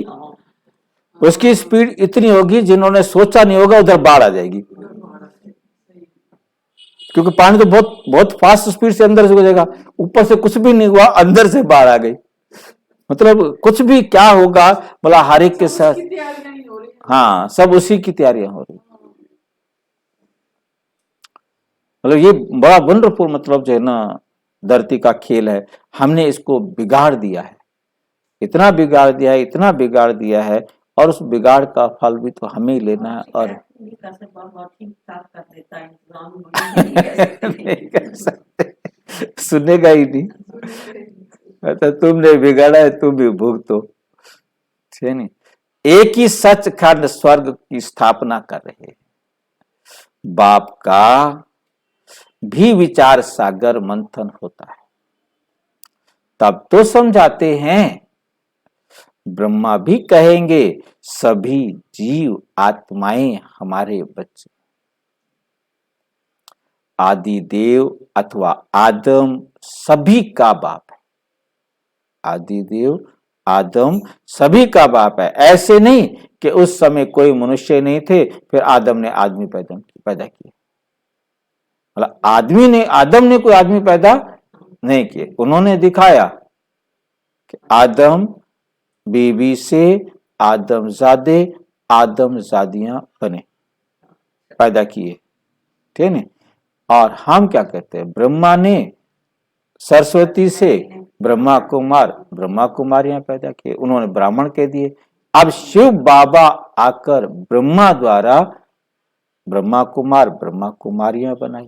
उसकी स्पीड इतनी होगी जिन्होंने सोचा नहीं होगा उधर बाढ़ आ जाएगी, क्योंकि पानी तो बहुत बहुत फास्ट स्पीड से अंदर से गुजरेगा। ऊपर से कुछ भी नहीं हुआ, अंदर से बाढ़ आ गई। मतलब कुछ भी क्या होगा, बोला हर एक के साथ, उसकी तैयारियां नहीं हो रही। हाँ सब उसी की तैयारियां हो रही। मतलब ये बड़ा वंडरफुल, मतलब जो है ना धरती का खेल है। हमने इसको बिगाड़ दिया है, इतना बिगाड़ दिया है, इतना बिगाड़ दिया है, और उस बिगाड़ का फल भी तो हमें ही लेना है। और नहीं कर सकते, सुनेगा ही नहीं। अच्छा तुमने बिगाड़ा है, तुम भी भुगतो, ठीक है नहीं। एक ही सचखंड स्वर्ग की स्थापना कर रहे, बाप का भी विचार सागर मंथन होता है, तब तो समझाते हैं। ब्रह्मा भी कहेंगे सभी जीव आत्माएं हमारे बच्चे। आदि देव अथवा आदम सभी का बाप है, आदि देव आदम सभी का बाप है। ऐसे नहीं कि उस समय कोई मनुष्य नहीं थे फिर आदम ने आदमी पैदा किए। मतलब आदम ने कोई आदमी पैदा नहीं किए, उन्होंने दिखाया कि आदम बीवी से आदमजादे आदमजादियां बने, पैदा किए, ठीक है ना। और हम क्या कहते हैं, ब्रह्मा ने सरस्वती से ब्रह्मा कुमारियां पैदा किए, उन्होंने ब्राह्मण कह दिए। अब शिव बाबा आकर ब्रह्मा द्वारा ब्रह्मा कुमारियां बनाई,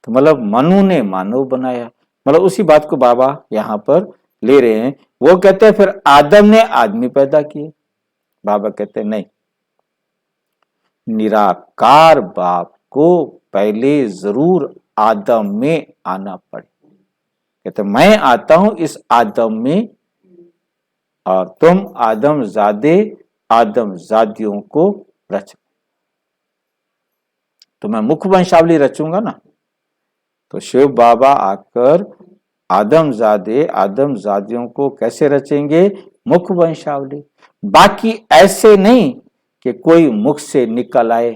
तो मतलब मनु ने मानव बनाया। मतलब उसी बात को बाबा यहां पर ले रहे हैं। वो कहते हैं फिर आदम ने आदमी पैदा किए, बाबा कहते हैं नहीं, निराकार बाप को पहले जरूर आदम में आना पड़े। कहते मैं आता हूं इस आदम में, और तुम आदमजादियों को रच, तो मैं मुख्य वंशावली रचूंगा ना। तो शिव बाबा आकर आदमजादियों को कैसे रचेंगे, मुख्य वंशावली। बाकी ऐसे नहीं कि कोई मुख से निकल आए,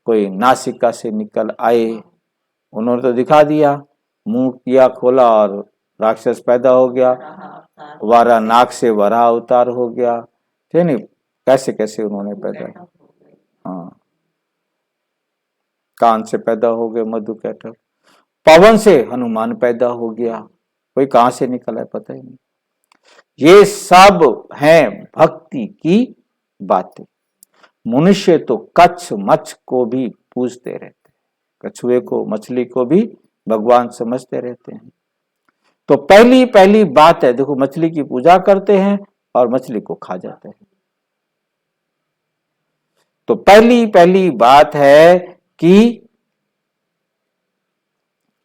कोई नासिका से निकल आए। उन्होंने तो दिखा दिया, मुंह किया खोला और राक्षस पैदा हो गया, वारा नाक से वरा अवतार हो गया, ठीक नहीं। कैसे कैसे उन्होंने पैदा, हाँ कान से पैदा हो गए मधु कैटव, पवन से हनुमान पैदा हो गया, कोई कहां से निकला है पता ही नहीं। ये सब हैं भक्ति की बातें। मनुष्य तो कच्छ मच्छ को भी पूजते रहते, कछुए को मछली को भी भगवान समझते रहते हैं। तो पहली पहली बात है, देखो मछली की पूजा करते हैं और मछली को खा जाते हैं। तो पहली पहली बात है कि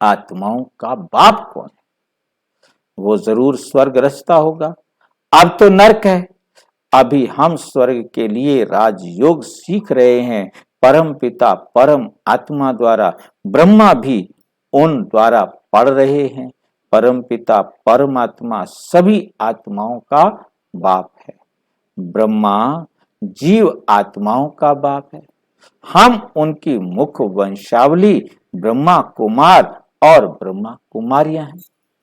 आत्माओं का बाप कौन है? वो जरूर स्वर्ग रचता होगा। अब तो नरक है, अभी हम स्वर्ग के लिए राजयोग सीख रहे हैं। परम पिता परम आत्मा द्वारा ब्रह्मा भी उन द्वारा पढ़ रहे हैं। परम पिता परमात्मा सभी आत्माओं का बाप है। ब्रह्मा जीव आत्माओं का बाप है। हम उनकी मुख वंशावली ब्रह्मा कुमार और ब्रह्मा कुमारियां हैं।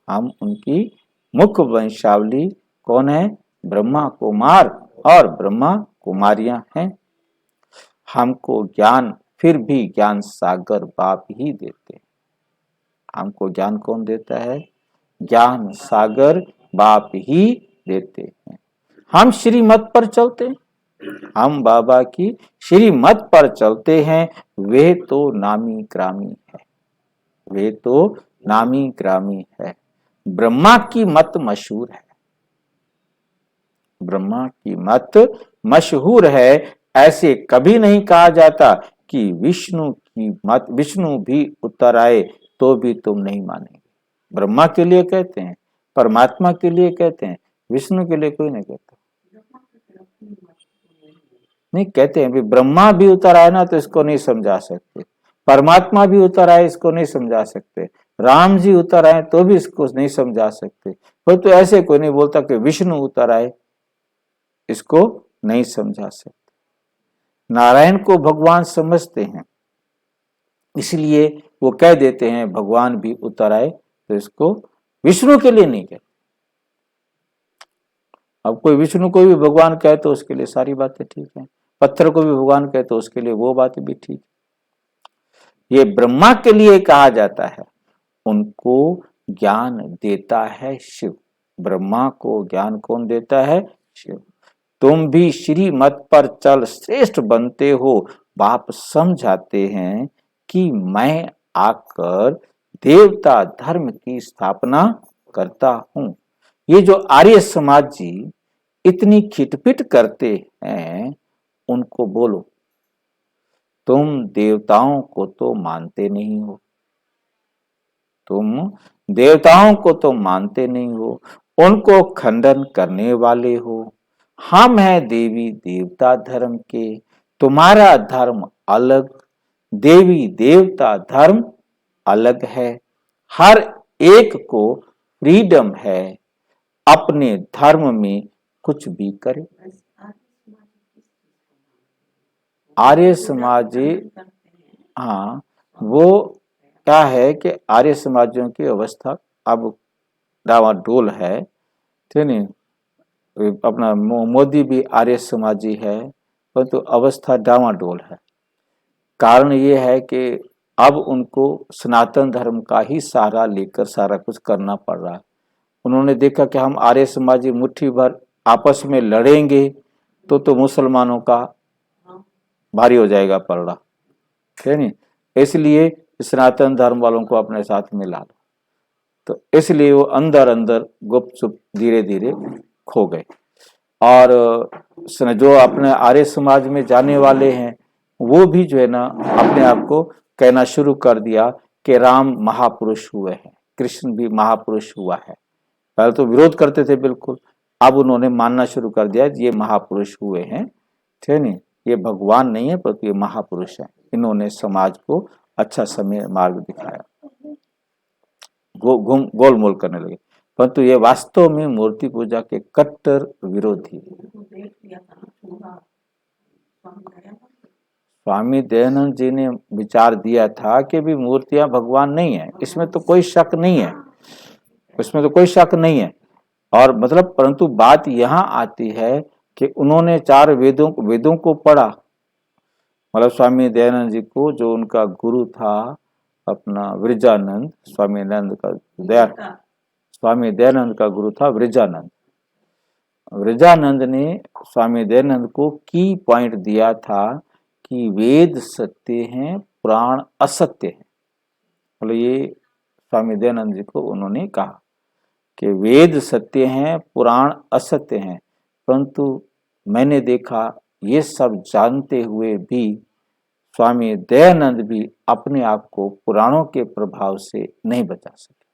हम उनकी मुख वंशावली कौन है? ब्रह्मा कुमार और ब्रह्मा कुमारियां हैं। हमको ज्ञान फिर भी ज्ञान सागर बाप ही देते हैं। हमको ज्ञान कौन देता है? ज्ञान सागर बाप ही देते हैं। हम श्रीमत पर चलते हैं, हम बाबा की श्रीमत पर चलते हैं। वे तो नामी ग्रामी है, वे तो नामी ग्रामी है। ब्रह्मा की मत मशहूर है, ब्रह्मा की मत मशहूर है। ऐसे कभी नहीं कहा जाता कि विष्णु की मत, विष्णु भी उतर आए तो भी तुम नहीं मानेंगे। ब्रह्मा के लिए कहते हैं, परमात्मा के लिए कहते हैं, विष्णु के लिए कोई नहीं कहता। नहीं कहते हैं भी ब्रह्मा भी उतर आए ना तो इसको नहीं समझा सकते, परमात्मा भी उतर आए इसको नहीं समझा सकते, राम जी उतर आए तो भी इसको नहीं समझा सकते। फिर तो ऐसे कोई नहीं बोलता कि विष्णु उतर आए, इसको नहीं समझा सकते। नारायण को भगवान समझते हैं, इसलिए वो कह देते हैं भगवान भी उतर आए, तो इसको विष्णु के लिए नहीं कहते। अब कोई विष्णु को भी भगवान कहे तो उसके लिए सारी बातें ठीक है, पत्थर को भी भगवान कहे तो उसके लिए वो बात भी ठीक। ये ब्रह्मा के लिए कहा जाता है, उनको ज्ञान देता है शिव। ब्रह्मा को ज्ञान कौन देता है? शिव। तुम भी श्रीमत पर चल श्रेष्ठ बनते हो। बाप समझाते हैं कि मैं आकर देवता धर्म की स्थापना करता हूं। ये जो आर्य समाज जी इतनी खिटपिट करते हैं, उनको बोलो तुम देवताओं को तो मानते नहीं हो, तुम देवताओं को तो मानते नहीं हो, उनको खंडन करने वाले हो। हम हैं देवी देवता धर्म के, तुम्हारा धर्म अलग, देवी देवता धर्म अलग है। हर एक को फ्रीडम है अपने धर्म में कुछ भी करे। आर्य समाज, हाँ वो क्या है कि आर्य समाजों की अवस्था अब डावाडोल है, ठीक नहीं? अपना मोदी भी आर्य समाजी है, परंतु तो अवस्था डावाडोल है। कारण ये है कि अब उनको सनातन धर्म का ही सहारा लेकर सारा कुछ करना पड़ रहा है। उन्होंने देखा कि हम आर्य समाजी मुट्ठी भर आपस में लड़ेंगे तो मुसलमानों का भारी हो जाएगा पलड़ा, है नहीं? इसलिए सनातन धर्म वालों को अपने साथ मिला लो। तो इसलिए वो अंदर अंदर गुपचुप धीरे धीरे खो गए। और जो अपने आर्य समाज में जाने वाले हैं वो भी जो है ना अपने आप को कहना शुरू कर दिया कि राम महापुरुष हुए हैं, कृष्ण भी महापुरुष हुआ है। पहले तो विरोध करते थे बिल्कुल, अब उन्होंने मानना शुरू कर दिया ये महापुरुष हुए हैं, ठीक नहीं? ये भगवान नहीं है परंतु ये महापुरुष है। इन्होंने समाज को अच्छा समय मार्ग दिखाया। गोलमोल करने लगे, परंतु ये वास्तव में मूर्ति पूजा के कट्टर विरोधी। स्वामी दयानंद जी ने विचार दिया था कि भी मूर्तियां भगवान नहीं है, इसमें तो कोई शक नहीं है, इसमें तो कोई शक नहीं है। और मतलब परंतु बात यहाँ आती है कि उन्होंने 4 वेदों को पढ़ा। मतलब स्वामी दयानंद जी को जो उनका गुरु था अपना वृजानंद, स्वामी दयानंद का गुरु था वृजानंद। वृजानंद ने स्वामी दयानंद को की पॉइंट दिया था कि वेद सत्य हैं, पुराण असत्य है। मतलब ये स्वामी दयानंद जी को उन्होंने कहा कि वेद सत्य हैं, पुराण असत्य हैं, परंतु मैंने देखा ये सब जानते हुए भी स्वामी दयानंद भी अपने आप को पुराणों के प्रभाव से नहीं बचा सके।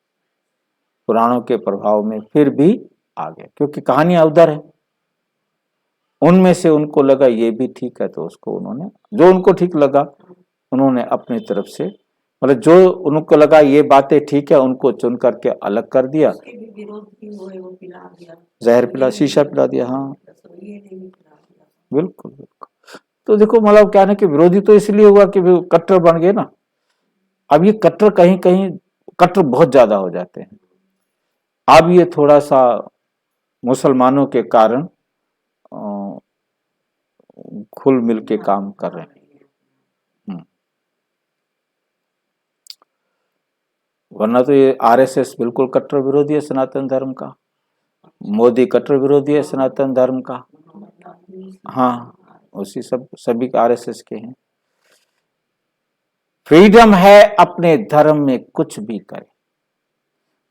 पुराणों के प्रभाव में फिर भी आ गए, क्योंकि कहानियां उधर है। उनमें से उनको लगा ये भी ठीक है, तो उसको उन्होंने, जो उनको ठीक लगा उन्होंने अपनी तरफ से, मतलब जो उनको लगा ये बातें ठीक है, उनको चुन करके अलग कर दिया। उसके भी विरोध की वो पिला दिया, जहर पिला, शीशा पिला दिया। हाँ ये नहीं पिला दिया। बिल्कुल बिल्कुल। तो देखो मतलब क्या है कि विरोधी तो इसलिए हुआ कि वो कट्टर बन गए ना। अब ये कट्टर कहीं कहीं कट्टर बहुत ज्यादा हो जाते हैं। अब ये थोड़ा सा मुसलमानों के कारण खुल मिल के काम कर रहे हैं। वरना तो ये आरएसएस बिल्कुल कट्टर विरोधी है सनातन धर्म का, मोदी कट्टर विरोधी है सनातन धर्म का। हाँ, उसी सभी आरएसएस के हैं। फ्रीडम है अपने धर्म में कुछ भी करे।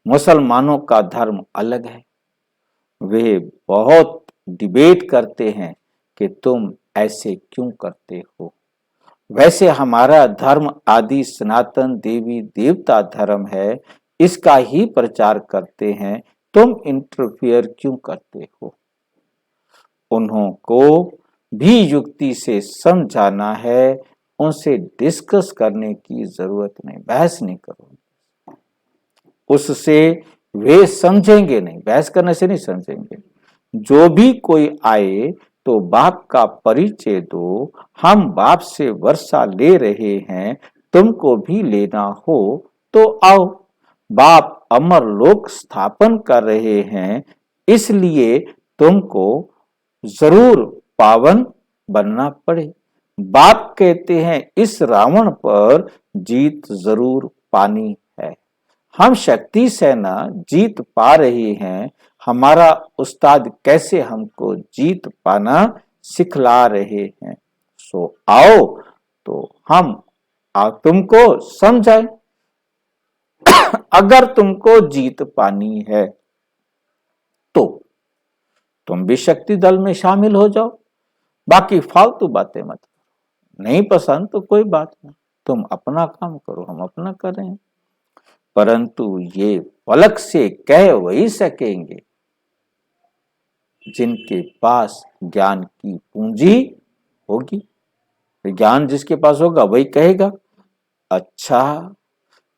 मुसलमानों का धर्म अलग है, वे बहुत डिबेट करते हैं कि तुम ऐसे क्यों करते हो। वैसे हमारा धर्म आदि सनातन देवी देवता धर्म है, इसका ही प्रचार करते हैं, तुम इंटरफियर क्यों करते हो। उन्हों को भी युक्ति से समझाना है, उनसे डिस्कस करने की जरूरत नहीं, बहस नहीं करो उससे, वे समझेंगे नहीं, बहस करने से नहीं समझेंगे। जो भी कोई आए तो बाप का परिचय दो, हम बाप से वर्षा ले रहे हैं, तुमको भी लेना हो तो आओ। बाप अमर लोक स्थापन कर रहे हैं, इसलिए तुमको जरूर पावन बनना पड़े। बाप कहते हैं इस रावण पर जीत जरूर पानी है। हम शक्ति सेना जीत पा रहे हैं, हमारा उस्ताद कैसे हमको जीत पाना सिखला रहे हैं। सो आओ तो हम तुमको समझाएं। अगर तुमको जीत पानी है तो तुम भी शक्ति दल में शामिल हो जाओ, बाकी फालतू बातें मत करो। नहीं पसंद तो कोई बात नहीं, तुम अपना काम करो, हम अपना करें। परंतु ये पलक से कह वही सकेंगे जिनके पास ज्ञान की पूंजी होगी। ज्ञान जिसके पास होगा वही कहेगा। अच्छा,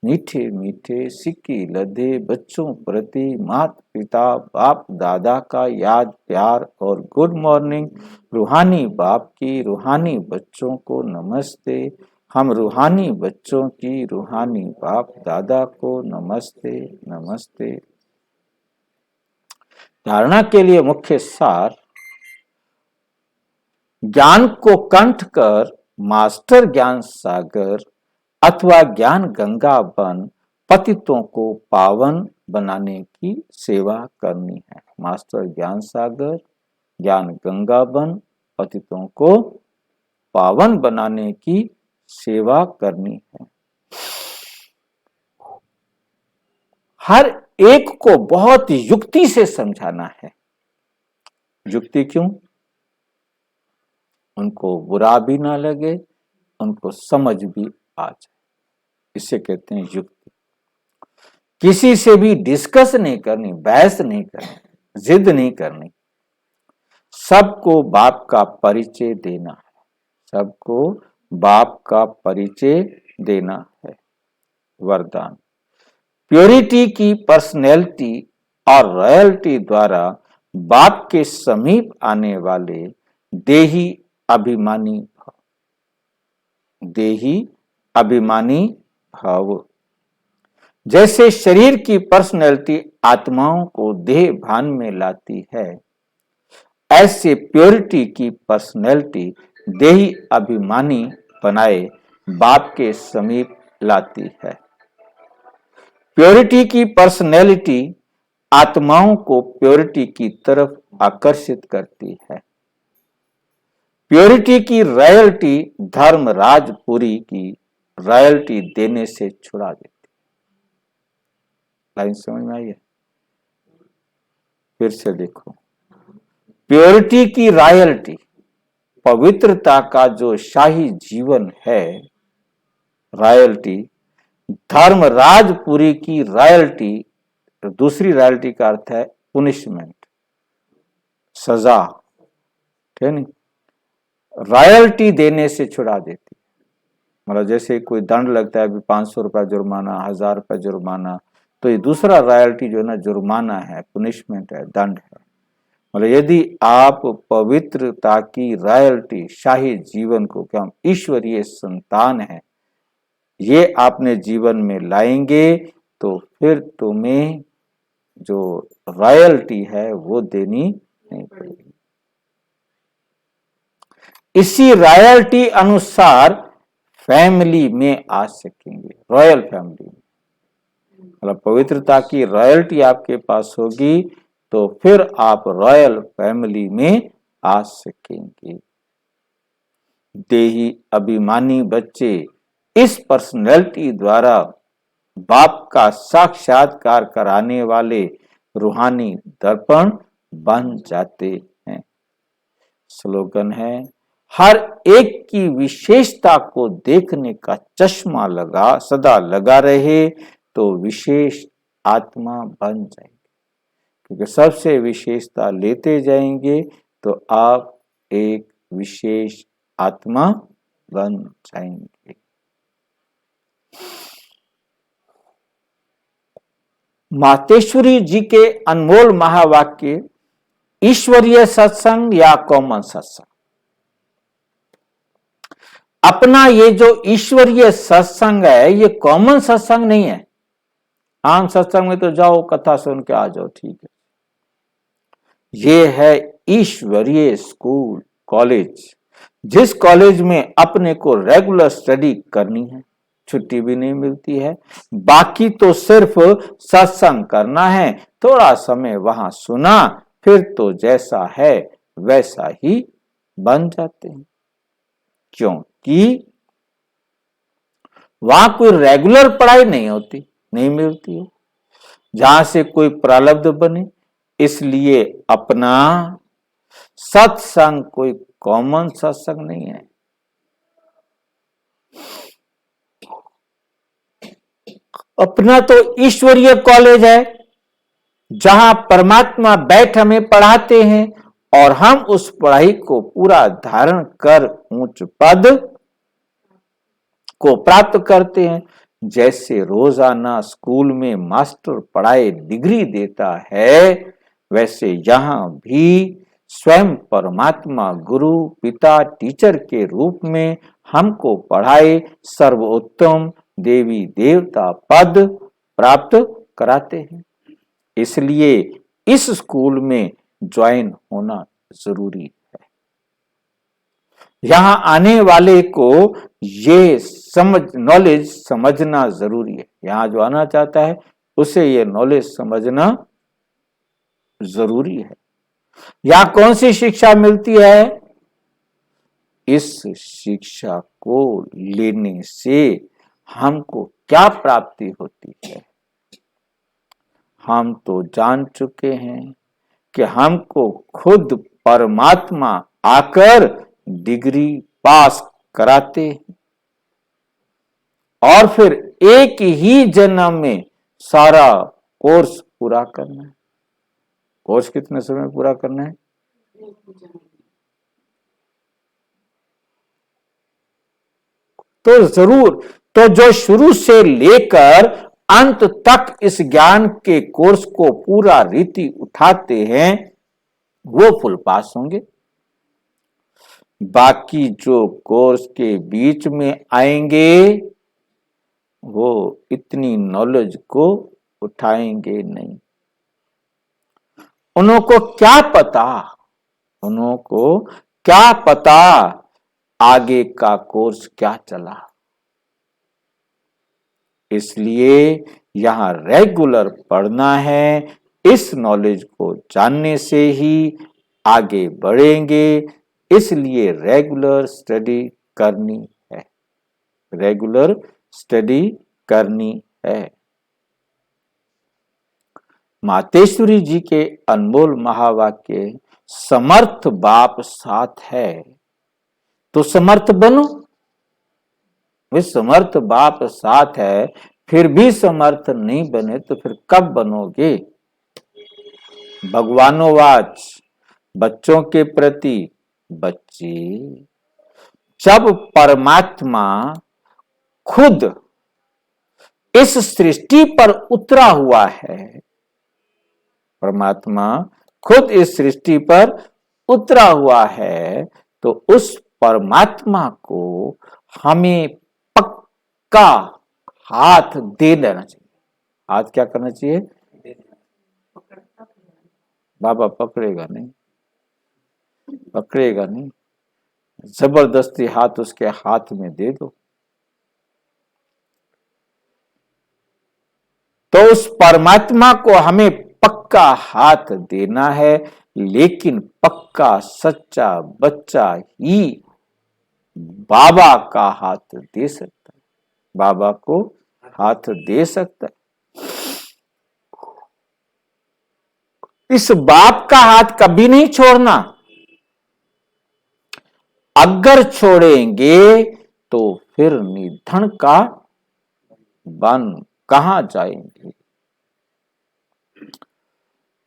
मीठे मीठे सिक्के लदे बच्चों प्रति माता पिता बाप दादा का याद प्यार और गुड मॉर्निंग। रूहानी बाप की रूहानी बच्चों को नमस्ते। हम रूहानी बच्चों की रूहानी बाप दादा को नमस्ते नमस्ते। धारणा के लिए मुख्य सार, ज्ञान को कंठ कर मास्टर ज्ञान सागर अथवा ज्ञान गंगा बन पतितों को पावन बनाने की सेवा करनी है। मास्टर ज्ञान सागर, ज्ञान गंगा बन पतितों को पावन बनाने की सेवा करनी है। हर एक को बहुत युक्ति से समझाना है। युक्ति क्यों? उनको बुरा भी ना लगे, उनको समझ भी आ जाए, इसे कहते हैं युक्ति। किसी से भी डिस्कस नहीं करनी, बहस नहीं करनी, जिद नहीं करनी। सबको बाप का परिचय देना है, सबको बाप का परिचय देना है। वरदान, प्योरिटी की पर्सनैलिटी और रॉयल्टी द्वारा बाप के समीप आने वाले देही अभिमानी भाव, देही अभिमानी भाव। जैसे शरीर की पर्सनैलिटी आत्माओं को देह भान में लाती है, ऐसे प्योरिटी की पर्सनैलिटी देही अभिमानी बनाए बाप के समीप लाती है। प्योरिटी की पर्सनैलिटी आत्माओं को प्योरिटी की तरफ आकर्षित करती है। प्योरिटी की रॉयल्टी धर्म राजपुरी की रॉयल्टी देने से छुड़ा देती लाइन समझ में आई है? फिर से देखो, प्योरिटी की रॉयल्टी, पवित्रता का जो शाही जीवन है, रॉयल्टी, धर्मराजपुरी की रॉयल्टी, दूसरी रॉयल्टी का अर्थ है पुनिशमेंट, सजा, ठीक नहीं, रॉयल्टी देने से छुड़ा देती, मतलब जैसे कोई दंड लगता है, अभी 500 रुपया जुर्माना, 1000 रुपया जुर्माना, तो ये दूसरा रॉयल्टी जो है ना जुर्माना है, पुनिशमेंट है, दंड है। मतलब यदि आप पवित्रता की रॉयल्टी, शाही जीवन को, क्या हम ईश्वरीय संतान हैं, ये आपने जीवन में लाएंगे, तो फिर तुम्हें जो रॉयल्टी है वो देनी नहीं पड़ेगी। इसी रॉयल्टी अनुसार फैमिली में आ सकेंगे, रॉयल फैमिली में, मतलब पवित्रता की रॉयल्टी आपके पास होगी तो फिर आप रॉयल फैमिली में आ सकेंगे। देही अभिमानी बच्चे इस पर्सनैलिटी द्वारा बाप का साक्षात्कार कराने वाले रूहानी दर्पण बन जाते हैं। स्लोगन है, हर एक की विशेषता को देखने का चश्मा सदा लगा रहे तो विशेष आत्मा बन जाएंगे, क्योंकि सबसे विशेषता लेते जाएंगे तो आप एक विशेष आत्मा बन जाएंगे। मातेश्वरी जी के अनमोल महावाक्य, ईश्वरीय सत्संग या कॉमन सत्संग। अपना ये जो ईश्वरीय सत्संग है, ये कॉमन सत्संग नहीं है। आम सत्संग में तो जाओ, कथा सुन के आ जाओ, ठीक है। ये है ईश्वरीय स्कूल, कॉलेज, जिस कॉलेज में अपने को रेगुलर स्टडी करनी है, छुट्टी भी नहीं मिलती है, बाकी तो सिर्फ सत्संग करना है, थोड़ा समय वहां सुना, फिर तो जैसा है वैसा ही बन जाते हैं, क्योंकि वहां कोई रेगुलर पढ़ाई नहीं होती, नहीं मिलती है जहां से कोई प्रारब्ध बने। इसलिए अपना सत्संग कोई कॉमन सत्संग नहीं है। अपना तो ईश्वरीय कॉलेज है, जहां परमात्मा बैठ हमें पढ़ाते हैं और हम उस पढ़ाई को पूरा धारण कर उच्च पद को प्राप्त करते हैं। जैसे रोजाना स्कूल में मास्टर पढ़ाए डिग्री देता है, वैसे यहां भी स्वयं परमात्मा गुरु पिता टीचर के रूप में हमको पढ़ाए सर्वोत्तम देवी देवता पद प्राप्त कराते हैं। इसलिए इस स्कूल में ज्वाइन होना जरूरी है। यहां आने वाले को ये नॉलेज समझना जरूरी है। यहां जो आना चाहता है उसे ये नॉलेज समझना जरूरी है। यहां कौन सी शिक्षा मिलती है? इस शिक्षा को लेने से हमको क्या प्राप्ति होती है? हम तो जान चुके हैं कि हमको खुद परमात्मा आकर डिग्री पास कराते हैं और फिर एक ही जन्म में सारा कोर्स पूरा करना है। कोर्स कितने समय में पूरा करना है? तो जरूर, तो जो शुरू से लेकर अंत तक इस ज्ञान के कोर्स को पूरा रीति उठाते हैं वो फुल पास होंगे। बाकी जो कोर्स के बीच में आएंगे वो इतनी नॉलेज को उठाएंगे नहीं। उनको क्या पता, उनको क्या पता आगे का कोर्स क्या चला। इसलिए यहां रेगुलर पढ़ना है। इस नॉलेज को जानने से ही आगे बढ़ेंगे। इसलिए रेगुलर स्टडी करनी है, रेगुलर स्टडी करनी है। मातेश्वरी जी के अनमोल महावाक्य समर्थ बाप साथ है तो समर्थ बनो। वे समर्थ बाप साथ है फिर भी समर्थ नहीं बने तो फिर कब बनोगे। भगवानोवाच बच्चों के प्रति बच्चे जब परमात्मा खुद इस सृष्टि पर उतरा हुआ है, परमात्मा खुद इस सृष्टि पर उतरा हुआ है तो उस परमात्मा को हमें पक्का हाथ दे देना चाहिए। हाथ क्या करना चाहिए? पकड़ता भी है। बाबा पकड़ेगा नहीं, पकड़ेगा नहीं, जबरदस्ती हाथ उसके हाथ में दे दो। तो उस परमात्मा को हमें पक्का हाथ देना है, लेकिन पक्का सच्चा बच्चा ही बाबा का हाथ दे सकता है, बाबा को हाथ दे सकता है। इस बाप का हाथ कभी नहीं छोड़ना। अगर छोड़ेंगे तो फिर निधन का बन कहां जाएंगे।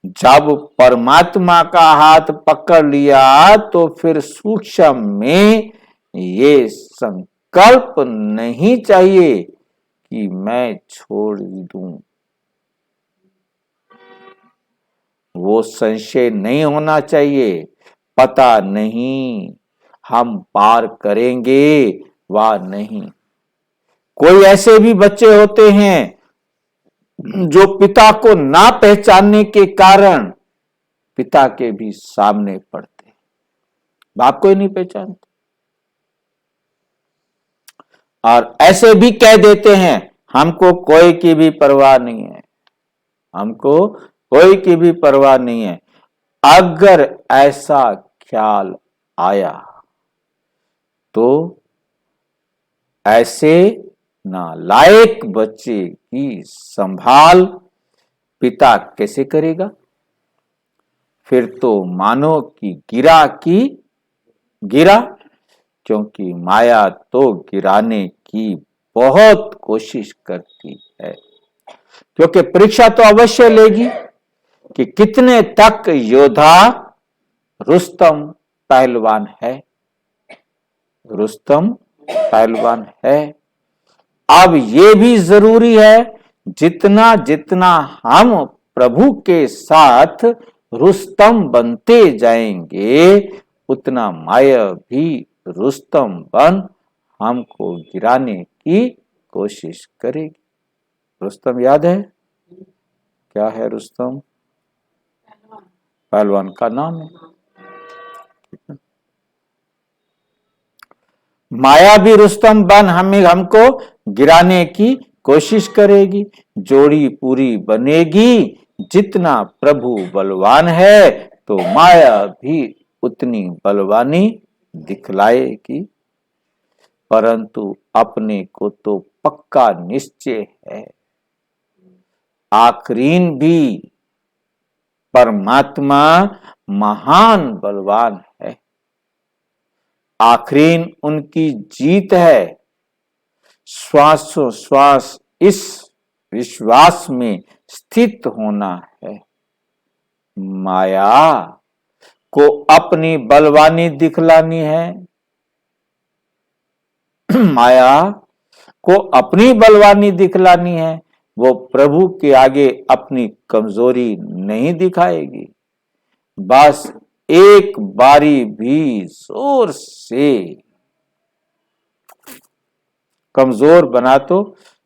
जब परमात्मा का हाथ पकड़ लिया तो फिर सूक्ष्म में ये संकल्प नहीं चाहिए कि मैं छोड़ दूं। वो संशय नहीं होना चाहिए, पता नहीं हम पार करेंगे वा नहीं। कोई ऐसे भी बच्चे होते हैं जो पिता को ना पहचानने के कारण पिता के भी सामने पड़ते, बाप को ही नहीं पहचानते, और ऐसे भी कह देते हैं हमको कोई की भी परवाह नहीं है, हमको कोई की भी परवाह नहीं है। अगर ऐसा ख्याल आया तो ऐसे नालायक बच्चे की संभाल पिता कैसे करेगा। फिर तो मानो कि गिरा की गिरा, क्योंकि माया तो गिराने की बहुत कोशिश करती है, क्योंकि परीक्षा तो अवश्य लेगी कि कितने तक योद्धा रुस्तम पहलवान है, रुस्तम पहलवान है। अब ये भी जरूरी है जितना जितना हम प्रभु के साथ रुस्तम बनते जाएंगे उतना माया भी रुस्तम बन हमको गिराने की कोशिश करेगी। रुस्तम याद है? क्या है रुस्तम? पहलवान का नाम है। माया भी रुस्तम बन हमको गिराने की कोशिश करेगी। जोड़ी पूरी बनेगी, जितना प्रभु बलवान है तो माया भी उतनी बलवानी दिखलाएगी। परंतु अपने को तो पक्का निश्चय है, आखरीन भी परमात्मा महान बलवान है, आखरीन उनकी जीत है। श्वासोश्वास इस विश्वास में स्थित होना है। माया को अपनी बलवानी दिखलानी है, माया को अपनी बलवानी दिखलानी है, वो प्रभु के आगे अपनी कमजोरी नहीं दिखाएगी। बस एक बारी भी जोर से कमजोर बना तो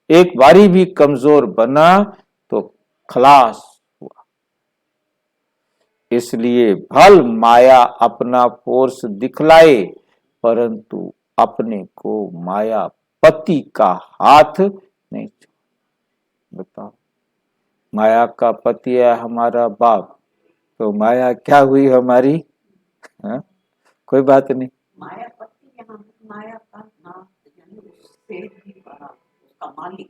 एक बारी भी कमजोर बना तो खलास हुआ। इसलिए भल माया अपना फोर्स दिखलाए, परंतु अपने को माया पति का हाथ नहीं छोड़। बताओ, माया का पति है हमारा बाप, तो माया क्या हुई हमारी? हा? कोई बात नहीं। माया पति यहाँ माया का नाम यानी उससे भी बड़ा उसका मालिक,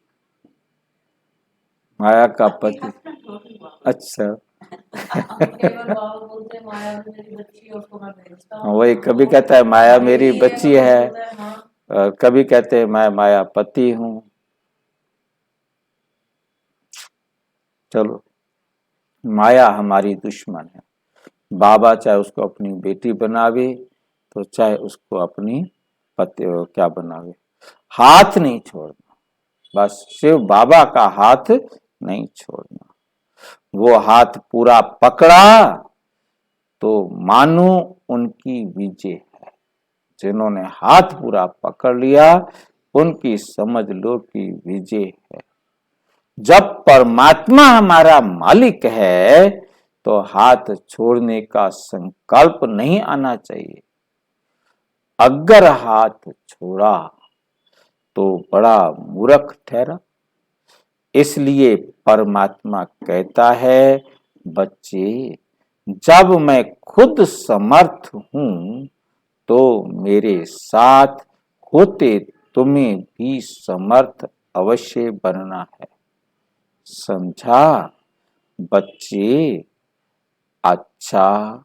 माया का पति छोटी बाबा। अच्छा, केवल बाबा बोलते हैं माया मेरी बच्ची है उसको मैं भेजता हूँ। वही कभी कहता है माया मेरी बच्ची है, हाँ और कभी कहते हैं मैं माया पति हूँ। चलो, माया हमारी दुश्मन है। बाबा चाहे उसको अपनी बेटी बनावे तो चाहे उसको अपनी पति क्या बनावे, हाथ नहीं छोड़ना। बस शिव बाबा का हाथ नहीं छोड़ना। वो हाथ पूरा पकड़ा तो मानो उनकी विजय है। जिन्होंने हाथ पूरा पकड़ लिया उनकी समझ लो कि विजय है। जब परमात्मा हमारा मालिक है तो हाथ छोड़ने का संकल्प नहीं आना चाहिए। अगर हाथ छोड़ा तो बड़ा मूर्ख ठहरा। इसलिए परमात्मा कहता है, बच्चे जब मैं खुद समर्थ हूं तो मेरे साथ होते तुम्हें भी समर्थ अवश्य बनना है। समझा बच्चे? अच्छा,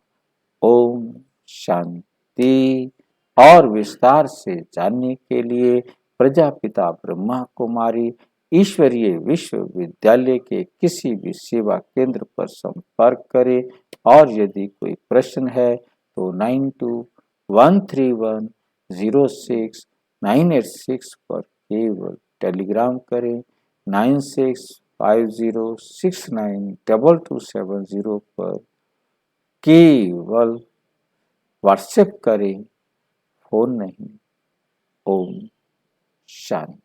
ओम शांति। और विस्तार से जानने के लिए प्रजापिता ब्रह्मा कुमारी ईश्वरीय विश्वविद्यालय के किसी भी सेवा केंद्र पर संपर्क करें। और यदि कोई प्रश्न है तो 9213106986 पर केवल टेलीग्राम करें। 9650692270 पर केवल व्हाट्सएप करें, फोन नहीं। ओम शांति।